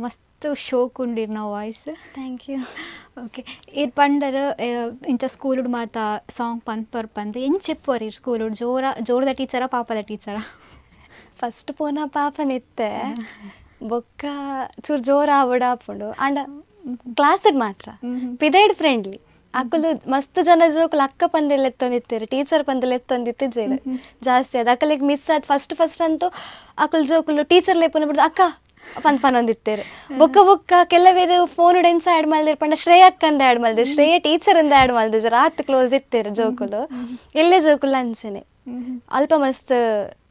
ಮಸ್ತ್ ಶೋಕ್ ಉಂಡಿರ್ ನಾವು ವಾಯ್ಸ್. Thank you. ಓಕೆ ಇದು ಪಂಡರ್ ಇಂಚ ಸ್ಕೂಲುಡು ಮಾತ ಸಾಂಗ್ ಪಂದ್ ಎಂಚ ಚೆಪ್ಪುವರಿ ಸ್ಕೂಲುಡು ಜೋರದ ಟೀಚರಾ ಪಾಪದ ಟೀಚರಾ? ಫಸ್ಟ್ ಪೋನ ಪಾಪನಿತ್ತೆ ಬೊಕ್ಕ ಚೂರು ಜೋರ ಆವಡಾಪುಂಡು ಅಂಡ ಕ್ಲಾಸಿಗೆ ಮಾತ್ರ ಪಿದೈಡ್ ಫ್ರೆಂಡ್ಲಿ ಅಕ್ಕಲು ಮಸ್ತ್ ಜನ ಜೋಕುಲು ಅಕ್ಕ ಪಂದೆಲ್ಲ ಎತ್ತೊಂದಿತ್ತೇರು ಟೀಚರ್ ಪಂದೆಲ್ಲ ಎತ್ತೊಂದಿತ್ತಿದ್ದೇರು ಜಾಸ್ತಿ ಅದು ಅಕ್ಕಲಿಗೆ ಮಿಸ್ ಆದ್ ಫಸ್ಟ್ ಅಂತೂ ಅಕ್ಕಲು ಜೋಕುಲು ಟೀಚರ್ ಲೇಪನ ಬಿಡ್ದು ಅಕ್ಕ ಪಂದಿತ್ತೇರು ಬೊಕ್ಕ ಕೆಲವೇರು ಫೋನ್ ಡೆನ್ಸ್ ಆ್ಯಡ್ ಮಲ್ದಿರು ಪಂಡ ಶ್ರೇಯ ಅಕ್ಕಂದ ಆ್ಯಡ್ ಮಲ್ದಿರು ಶ್ರೇಯ ಟೀಚರ್ ಇಂದ ಆ್ಯಡ್ ಮಲ್ದಿರು ರಾತ್ ಕ್ಲೋಸ್ ಇತ್ತೇರು ಜೋಕುಲು ಎಲ್ಲೇ ಜೋಕುಲು ಅಂಚನೆ ಅಲ್ಪ ಮಸ್ತ್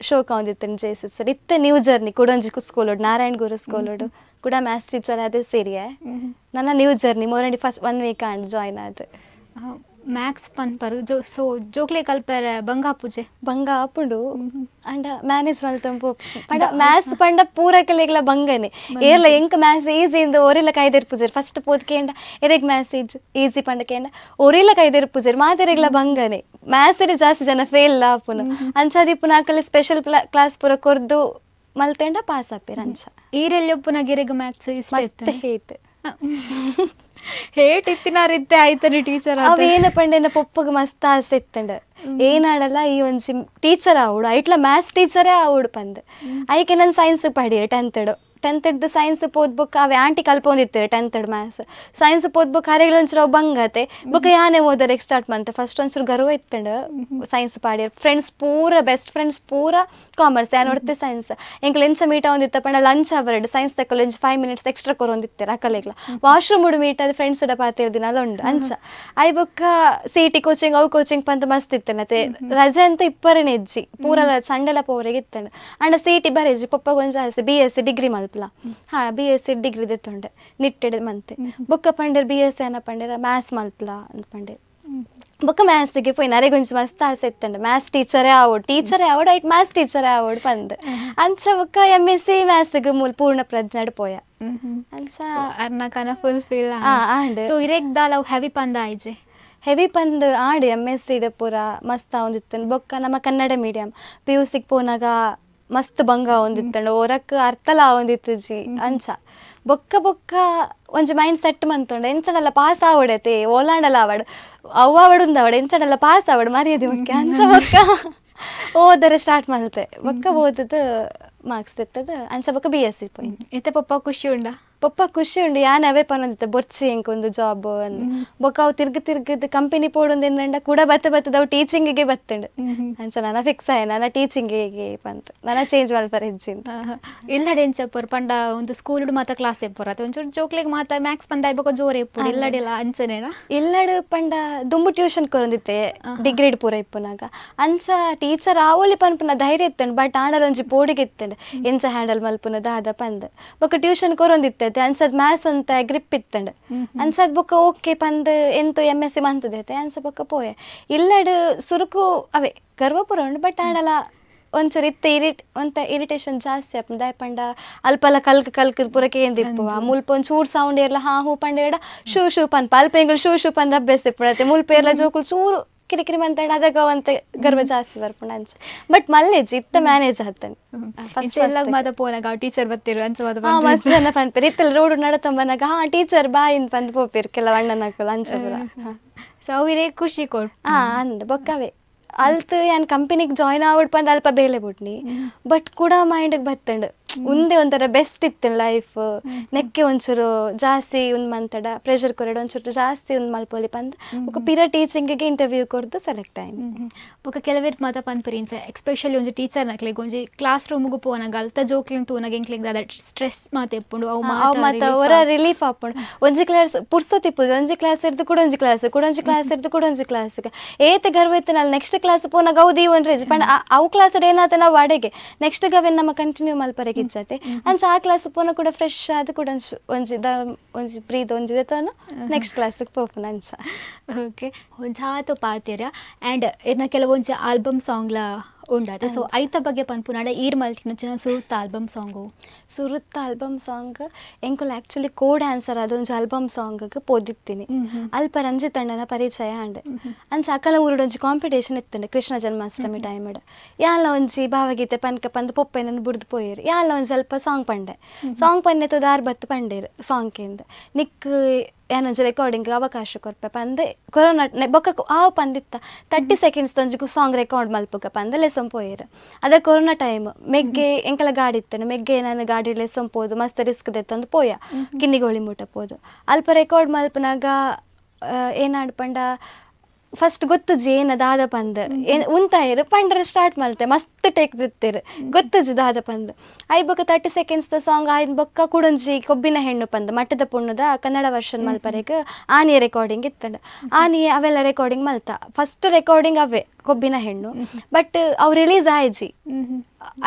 ಶೋಕ ಒಂದಿತ್ತು ಜೇಸಿ ಸರ್ ಇತ್ತೆ ನ್ಯೂ ಜರ್ನಿ ಕುಡೊಂಜಿ ಸ್ಕೂಲೋಡು ನಾರಾಯಣ್ ಗುರು ಸ್ಕೂಲೋಡು ಕೂಡ ಮ್ಯಾಥ್ಸ್ ಟೀಚರ್ ಅದೇ ಸೇರಿಯೇ ನನ್ನ ನ್ಯೂ ಜರ್ನಿ ಮೋರಂಡಿ ಫಸ್ಟ್ 1 ವೀಕ್ ಆಂಡ್ ಜಾಯ್ನ್ ಆದ ಮ್ಯಾಥ್ಸ್ ಪನ್ಪರು ಸೊ ಜೋಕ್ಲೆ ಕಲ್ಪರ ಬಂಗ ಆಪುಂಡು ಅಂಡ ಮ್ಯಾನೇಜ್ ಮಲ್ತಂಪು ಪಂಡ ಮ್ಯಾಥ್ಸ್ ಪಂಡ ಪೂರ ಕೆಲೆಗ್ಲ ಬಂಗನೆ ಏರ್ಲ ಎಂಕ ಮ್ಯಾಥ್ಸ್ ಈಸಿ ಇಂದ ಒರಿಲ ಕೈದೆರ್ಪುಜೆರ್ ಫಸ್ಟ್ ಪೋತ್ ಕೇಂಡ ಎರೆಗ್ ಮ್ಯಾಥ್ಸ್ ಈಸಿ ಪಂಡ ಕೇಂಡ ಒರಿಲ ಕೈದೆರ್ಪುಜೆರ್ ಮಾತೆರೆಗ್ಲ ಬಂಗನೆ ಮ್ಯಾಥ್ಸ್ ಜಾಸ್ತಿ ಜನ ಫೇಲ್ ಆಪುನ ಅಂಚಾದಿಪ್ಪುನ ಆಕಲೆ ಸ್ಪೆಷಲ್ ಕ್ಲಾಸ್ ಪೂರ ಕೊರ್ದು ಮಲ್ತೆಂಡ ಪಾಸ್ ಆಪೇರ್ ಅಂಚ ಈರೆಲ್ಲೊಪ್ಪುನ ಗಿರೆಗ್ ಮ್ಯಾಥ್ಸ್ ಇಷ್ಟ ಹೇಟ್ ಇತ್ತಿನಾರಿತ್ತೆ ಆಯ್ತನೆ ಟೀಚರ್ ಅವೇನ ಪಂಡೆನ ಪೊಪ್ಪಗ ಮಸ್ತ್ ಆಸೆ ಇತ್ತಂಡ ಏನಾಡಲ್ಲ ಈ ಒಂಜಿ ಟೀಚರ್ ಆವಡು ಐಟ್ಲ ಮ್ಯಾಥ್ಸ್ ಟೀಚರೇ ಆವಡು ಪಂದ್ ಐಕೆ ನಾನು ಸೈನ್ಸ್ ಪಡಿಯೆ 10th ಸೈನ್ಸ್ ಪೋದ್ಬುಕ್ ಅವೆ ಆಂಟಿ ಕಲ್ಪೊಂದಿತ್ತೇವೆ 10th ಮ್ಯಾಥ್ಸ್ ಸೈನ್ಸ್ ಪೋದ್ಬುಕ್ ಹರೆಗ್ಲ ಒಂಚೂರು ಅವು ಬಂಗತೆ ಬುಕ್ ಯಾನೇ ಓದೋರಿಗೆ ಸ್ಟಾರ್ಟ್ ಮಂತೆ ಫಸ್ಟ್ ಒಂಚೂರು ಗರ್ವ ಇತ್ತಂಡ ಸೈನ್ಸ್ ಪಾಡಿಯರ್ ಫ್ರೆಂಡ್ಸ್ ಪೂರ ಬೆಸ್ಟ್ ಫ್ರೆಂಡ್ಸ್ ಪೂರ ಕಾಮರ್ಸ್ ಯಾನ್ ನೋಡ್ತೆ ಸೈನ್ಸ್ ಎಂಕ್ಲು ಎಂಚ ಮೀಟ ಒಂದಿತ್ತ ಪಂಡ ಲಂಚ್ ಅವರ್ಡ್ ಸೈನ್ಸ್ ತಕ್ಕಲು 5 ಮಿನಿಟ್ಸ್ ಎಕ್ಸ್ಟ್ರಾ ಕೊರೊಂದಿತ್ತೇರು ಅಕ್ಕಲೆಗ್ಲ ವಾಶ್ರೂಮ್ ಉಡು ಮೀಟ್ ಅದು ಫ್ರೆಂಡ್ಸ್ ಡ ಪಾತಿರ್ ದಿನ ಅಲ್ಲೊಂಡು ಅಂಚ ಐ ಬುಕ್ಕ CT ಕೋಚಿಂಗ್ ಅವು ಕೋಚಿಂಗ್ ಪಂತ ಮಸ್ತ್ ಇತ್ತನತೆ ರಜೆ ಅಂತ ಇಪ್ಪರನೇ ಎಜ್ಜಿ ಪೂರ ಸಂಡೆಲ ಪೋವರೆಗೆ ಇತ್ತಂಡ ಅಂಡ CT ಬರೆಜಿ ಪಪ್ಪ ಗೊಂಜ BSc ಡಿಗ್ರಿ ಮಲ್ಪಲ BSc ಡಿಗ್ರಿ ದೆತ್ತೊಂಡೆ ನಿಟ್ಟೆಡ್ ಮಂತೆ ಬೊಕ್ಕ ಪಂಡೆರ್ BSc ಅನ್ನ ಪಂಡೆರ ಮ್ಯಾಥ್ಸ್ ಮಲ್ಪಲ ಅಂತ ಪಂಡೆ ಬೊಕ್ಕ ಮ್ಯಾಥ್ಸ್ಗೆ ಪೋಯಿ ನರೆಗೊಂಜಿ ಮಸ್ತ್ ಆಸೆ ಇತ್ತಂಡ ಮ್ಯಾಥ್ಸ್ ಟೀಚರೇ ಆವಡ್ ಐಟ್ ಮ್ಯಾಥ್ಸ್ ಟೀಚರೇ ಆವಡ್ ಪಂದ್ ಅಂಚ ಬೊಕ್ಕ MSc ಮ್ಯಾಥ್ಸ್ಗೆ ಮೂಲ ಪೂರ್ಣ ಪ್ರಜ್ಞಾಡ್ ಪೋಯ ಅಂಚ ಅರ್ನಕನ ಫುಲ್ಫಿಲ್ ಆಂಡ್ ಸೊ ಇರೆಗ್ದಾಲ ಹೆವಿ ಪಂದ ಆಯ್ಜೆ ಹೆವಿ ಪಂದ್ ಆಡಿ MSc ಪೂರ ಮಸ್ತ್ ಒಂದಿತ್ತು ಬೊಕ್ಕ ನಮ್ಮ ಕನ್ನಡ ಮೀಡಿಯಂ PUC ಪೋನಾಗ ಮಸ್ತ್ ಬಂಗ ಒಂದಿತ್ತಂಡ ಒರಕ್ ಅರ್ಥಲ ಒಂದಿತ್ತು ಜಿ ಅಂಚ ಬೊಕ್ಕ ಒಂಜಿ ಮೈಂಡ್ ಸೆಟ್ ಮಂತೊಂಡ ಎಂಚನಲ್ಲ ಪಾಸ್ ಆವಡತೆ ಓಲಾಂಡಲ ಆವಡ್ ಅವ್ವಾವಡುಂದ ಆವಡ್ ಎಂಚನಲ್ಲ ಪಾಸ್ ಆವಡ್ ಮರ್ಯಾದೆ ಮುಖ್ಯ ಅಂಚ ಬೊಕ್ಕ ಓದರೆ ಸ್ಟಾರ್ಟ್ ಮಲ್ತೆ ಬೊಕ್ಕ ಓದದು ಮಾರ್ಕ್ಸ್ ತೆತ್ತದ ಅಂಚ ಬೊಕ್ಕ BSc ಪೋಯಿ ಎತ್ತೆ ಪಪ್ಪ ಖುಷಿ ಉಂಡ ಪಪ್ಪ ಖುಷಿ ಉಂಡು ಯಾನ್ ಅವೇ ಪನೊಂದಿತ್ತೆ ಬೊರ್ಚಿ ಎಂಕೊಂದು ಜಾಬ್ ಅಂದ್ ಬೊಕ್ಕ ಅವು ತಿರ್ಗದ್ ಕಂಪನಿ ಪೋಡೊಂದು ಎಂದಂಡ ಕೂಡ ಬತ್ತದ ಅವು ಟೀಚಿಂಗಿಗೆ ಬತ್ತಂಡು ಅಂಚ ನನ್ನ ಫಿಕ್ಸ್ ಆಯ ನನ್ನ ಟೀಚಿಂಗಿಗೆ ಪಂತ ನನ್ನ ಚೇಂಜ್ ಮಲ್ಪರ ಹೆಜ್ಜಿಂದ ಇಲ್ಲಡೆ ಎಂಚಪ್ಪರ್ ಪಂಡ ಒಂದು ಸ್ಕೂಲ್ ಮಾತ ಕ್ಲಾಸ್ ತೆಪ್ಪರ ಒಂಚೂರು ಜೋಕ್ಲೆಗ್ ಮಾತ ಮ್ಯಾಥ್ಸ್ ಪಂದ ಆಯ್ಬೇಕು ಜೋರ್ ಎಪ್ಪು ಇಲ್ಲಡೆಲ್ಲ ಅಂಚನೇನ ಇಲ್ಲಡು ಪಂಡ ದುಂಬು ಟ್ಯೂಷನ್ ಕೊರೊಂದಿತ್ತೆ ಡಿಗ್ರಿಡ್ ಪೂರ ಇಪ್ಪುನಾಗ ಅಂಚ ಟೀಚರ್ ಆವೊಲಿ ಪನ್ಪುನ ಧೈರ್ಯ ಇತ್ತಂಡು ಬಟ್ ಆಂಡಲ ಒಂಜಿ ಪೋಡಿಗೆ ಇತ್ತಂಡು ಎಂಚ ಹ್ಯಾಂಡಲ್ ಮಲ್ಪುನ ದಾದ ಪಂದ್ ಬೊಕ್ಕ ಟ್ಯೂಷನ್ ಕೊರೊಂದಿತ್ತೆ ಅನ್ಸದ್ ಮ್ಯಾಥ್ಸ್ ಅಂತ ಗ್ರಿಪ್ ಇತ್ತಂಡ ಅನ್ಸದ್ ಬೊಕ್ಕ ಓಕೆ ಪಂದ್ ಎಂತು MSc ಮಂತದೈತೆ ಅನ್ಸ ಬೊಕ್ಕ ಪೋಯೆ ಇಲ್ಲಡು ಸುರುಕು ಅವೇ ಗರ್ವ ಪೂರ ಉಂಡು ಬಟ್ ಆಡಲ ಒಂಚೂರು ಇರಿಟೇಷನ್ ಜಾಸ್ತಿ ಆಪುಂಡು ದಾಯ್ ಪಂಡ ಅಲ್ಪಲ ಕಲ್ಕ್ ಪೂರ ಕೇಂದಿಪ್ಪು ಮುಲ್ಪ ಒಂಚೂರು ಸೌಂಡ್ ಇರ್ಲ ಹೂ ಪಂಡ ಶೂ ಪನ್ಪ ಅಲ್ಪ ಎಂಗಳು ಶೂ ಪಂದ್ ಅಭ್ಯಾಸ ಇಪ್ಪುಡತ್ತೆ ಮುಲ್ಪೇರ್ಲ ಜೋಕುಲು ಚೂರು ಕಿರಿಕಿರಿ ಮಂತಾಡ ಅದಾಗ ಅಂತ ಗರ್ವ ಜಾಸ್ತಿ ಬರ್ಪುಂಡ ಅಂಚ ಬಟ್ ಮಲ್ಲೇಜ್ ಇತ್ತ ಮ್ಯಾನೇಜ್ ಹತ್ತನ್ ಮಾತ ಪೋನಾಗ ಟೀಚರ್ ಬತ್ತಿರು ಅಂಚ ಮಸ್ತ್ ಜನ ಪನ್ಪೇರು ಇತ್ತಲ್ಲ ರೋಡ್ ನಡತಂಬನಾಗ ಟೀಚರ್ ಬಾ ಇನ್ ಪಂದ್ ಪೋಪೇರು ಕೆಲವು ಅಣ್ಣನಕಲ್ ಅಂಚ ಪೂರ ಸೊ ಅವರೇ ಖುಷಿ ಕೊಡ್ ಅಂದ್ ಬೊಕ್ಕವೇ ಅಲ್ತ್ ಯಾನ್ ಕಂಪನಿಗೆ ಜಾಯ್ನ್ ಆವಡ್ ಪಂದ್ ಅಲ್ಪ ಬೇಲೆ ಬಿಟ್ನಿ ಬಟ್ ಕೂಡ ಮೈಂಡ್ಗೆ ಬತ್ತಂಡು ಉಂದೆ ಒಂಥರ ಬೆಸ್ಟ್ ಇತ್ತು ಲೈಫ್ ನೆಕ್ಕೆ ಒಂಚೂರು ಜಾಸ್ತಿ ಉಂದ್ ಮಂತಡ ಪ್ರೆಷರ್ ಕೊರಡು ಒಂಚೂರು ಜಾಸ್ತಿ ಉಂದ್ ಮಲ್ಪೊಲಿ ಪಂದ್ ಬೊಕ ಪಿರ ಟೀಚಿಂಗಿಗೆ ಇಂಟರ್ವ್ಯೂ ಕೊರ್ದು ಸೆಲೆಕ್ಟ್ ಆಯ್ನ್ ಬೊಕ ಕೆಲವೇರ್ ಮಾತ ಪನ್ಪರಿ ಇಂಚ ಎಕ್ಸ್ಪೆಷಲಿ ಒಂಜಿ ಟೀಚರ್ ನಕ್ಲೆಗ್ ಒಂಜಿ ಕ್ಲಾಸ್ ರೂಮ್ಗು ಪೋನಾಗ ಅಲ್ತ ಜೋಕ್ಲಿನ್ ತೂನಾಗ ಎಂಕ್ಲೆಗ್ ದಾದ ಸ್ಟ್ರೆಸ್ ಮಾತ ಎಪ್ಪುಂಡು ಅವು ಮಾತ ಒರ ರಿಲೀಫ್ ಆಪುಂಡು ಒಂಜಿ ಕ್ಲಾಸ್ ಪುರ್ಸೊತ್ತಿಪ್ಪುಜಿ ಒಂಜಿ ಕ್ಲಾಸ್ ಇರ್ದು ಕುಡೊಂಜಿ ಕ್ಲಾಸ್ ಇರ್ದು ಕುಡೊಂಜಿ ಕ್ಲಾಸ್ ಏತೆ ಗರ್ವ ಇತ್ತು ನಾನು ನೆಕ್ಸ್ಟ್ ಕ್ಲಾಸ್ ಪೋನಾಗ ಅವು ದಿ ಒಂದ್ ರೇಜ್ ಪಂಡ ಅವು ಕ್ಲಾಸ್ ಏನಾತ ನಾವು ಅಡೆಗೆ ನೆಕ್ಸ್ಟ್ ಗವೆನ್ ನಮ್ಮ ಕಂಟಿನ್ಯೂ ಮಲ್ಪರೆಗೆ ಇಜ್ಜತೆ ಅಂಚ ಆ ಕ್ಲಾಸ್ ಪೋನ ಕೂಡ ಫ್ರೆಶ್ ಆದ ಕೂಡ ಒಂಜಿ ಬ್ರೀದ್ ಒಂಜಿ ದೇತನ ನೆಕ್ಸ್ಟ್ ಕ್ಲಾಸ್ಗೆ ಪೋಪುನ ಅಂಚ ಓಕೆ ಜಾತು ಪಾತೆರ ಆ್ಯಂಡ್ ಇರ್ನ ಕೆಲವೊಂಜಿ ಆಲ್ಬಮ್ ಸಾಂಗ್ಲ ಉಂಡಾದ ಸೊ ಐತ ಬಗ್ಗೆ ಪನ್ಪುನಾಡ ಈರ್ ಮಲ್ತಿನ ಸುರುತ್ತ ಆಲ್ಬಮ್ ಸಾಂಗು ಸುರುತ್ತ ಆಲ್ಬಮ್ ಸಾಂಗ್ ಎಂಕುಲ್ ಆ್ಯಕ್ಚುಲಿ ಕೋ ಡ್ಯಾನ್ಸರ್ ಅದೊಂದು ಆಲ್ಬಮ್ ಸಾಂಗ್ಗೆ ಪೋದಿತ್ತೀನಿ ಅಲ್ಪ ರಂಜಿತ್ ಅಣ್ಣನ ಪರಿಚಯ ಅಂಡೆ ಅಂಚ ಅಕಲ ಊರುಡೊಂಜಿ ಕಾಂಪಿಟೇಷನ್ ಇತ್ತಂಡೆ ಕೃಷ್ಣ ಜನ್ಮಾಷ್ಟಮಿ ಟೈಮಡ್ ಯಾಲ ಒಂಜಿ ಭಾವಗೀತೆ ಪನ್ಕ ಪಂದು ಪೊಪ್ಪೆನನ್ನು ಬುಡ್ದು ಪೋಯಿರು ಯಾಲ ಒಂದು ಸ್ವಲ್ಪ ಸಾಂಗ್ ಪಂಡೆ ಸಾಂಗ್ ಪನ್ನೆತ್ತು ದಾರ್ ಬತ್ತು ಪಂಡೇರು ಸಾಂಗ್ಕಿಂದ ನಿಕ್ ಏನೊಂಜಿ ರೆಕಾರ್ಡಿಂಗ್ ಅವಕಾಶ ಕೊರ್ಪೆ ಪಂದೆ ಕೊರೋನಾ ಬೊಕ್ಕ ಆವು ಪಂದಿತ್ತ 30 ಸೆಕೆಂಡ್ಸ್ ಒಂಜಿ ಸಾಂಗ್ ರೆಕಾರ್ಡ್ ಮಲ್ಪುಗ ಪಂದ ಲೆಸನ್ ಪೋಯಿರು ಅದ ಕೊರೋನಾ ಟೈಮ್ ಮೆಗ್ಗೆ ಎಂಕಲ ಗಾಡಿ ಇತ್ತೇನೆ ಮೆಗ್ಗೆ ನಾನು ಗಾಡಿ ಲೆಸನ್ ಪೋದು ಮಸ್ತ್ ರಿಸ್ಕ್ ದೆತ್ತೊಂದು ಪೋಯ ಕಿನ್ನಿಗೋಳಿ ಮುಟ್ಟ ಪೋದು ಅಲ್ಪ ರೆಕಾರ್ಡ್ ಮಲ್ಪನಾಗ ಏನಾಡ್ ಪಂಡ ಫಸ್ಟ್ ಗೊತ್ತುಜಿ ಏನ ದಾದ ಪಂದ್ ಉಂತಾಯಿರು ಪಂಡ್ರೆ ಸ್ಟಾರ್ಟ್ ಮಲ್ತೆ ಮಸ್ತ್ ಟೇಕ್ ದಿತ್ತಿರು ಗೊತ್ತುಜಿ ದಾದ ಪಂದ್ ಐ ಬೊಕ್ಕ 30 ಸೆಕೆಂಡ್ಸ್ ದ ಸಾಂಗ್ ಆಯ್ನ ಬೊಕ್ಕ ಕುಡೊಂಜಿ ಕೊಬ್ಬಿನ ಹೆಣ್ಣು ಪಂದ್ ಮಟ್ಟದ ಪುಣ್ಣದ ಕನ್ನಡ ವರ್ಷನ್ ಮಲ್ಪರೆಗ್ ಆನಿಯ ರೆಕಾರ್ಡಿಂಗ್ ಇತ್ತಂಡ ಆನಿಯ ಅವೆಲ್ಲ ರೆಕಾರ್ಡಿಂಗ್ ಮಲ್ತ ಫಸ್ಟ್ ರೆಕಾರ್ಡಿಂಗ್ ಅವೇ ಕೊಬ್ಬಿನ ಹೆಣ್ಣು ಬಟ್ ಅವು ರಿಲೀಸ್ ಆಯ್ಜಿ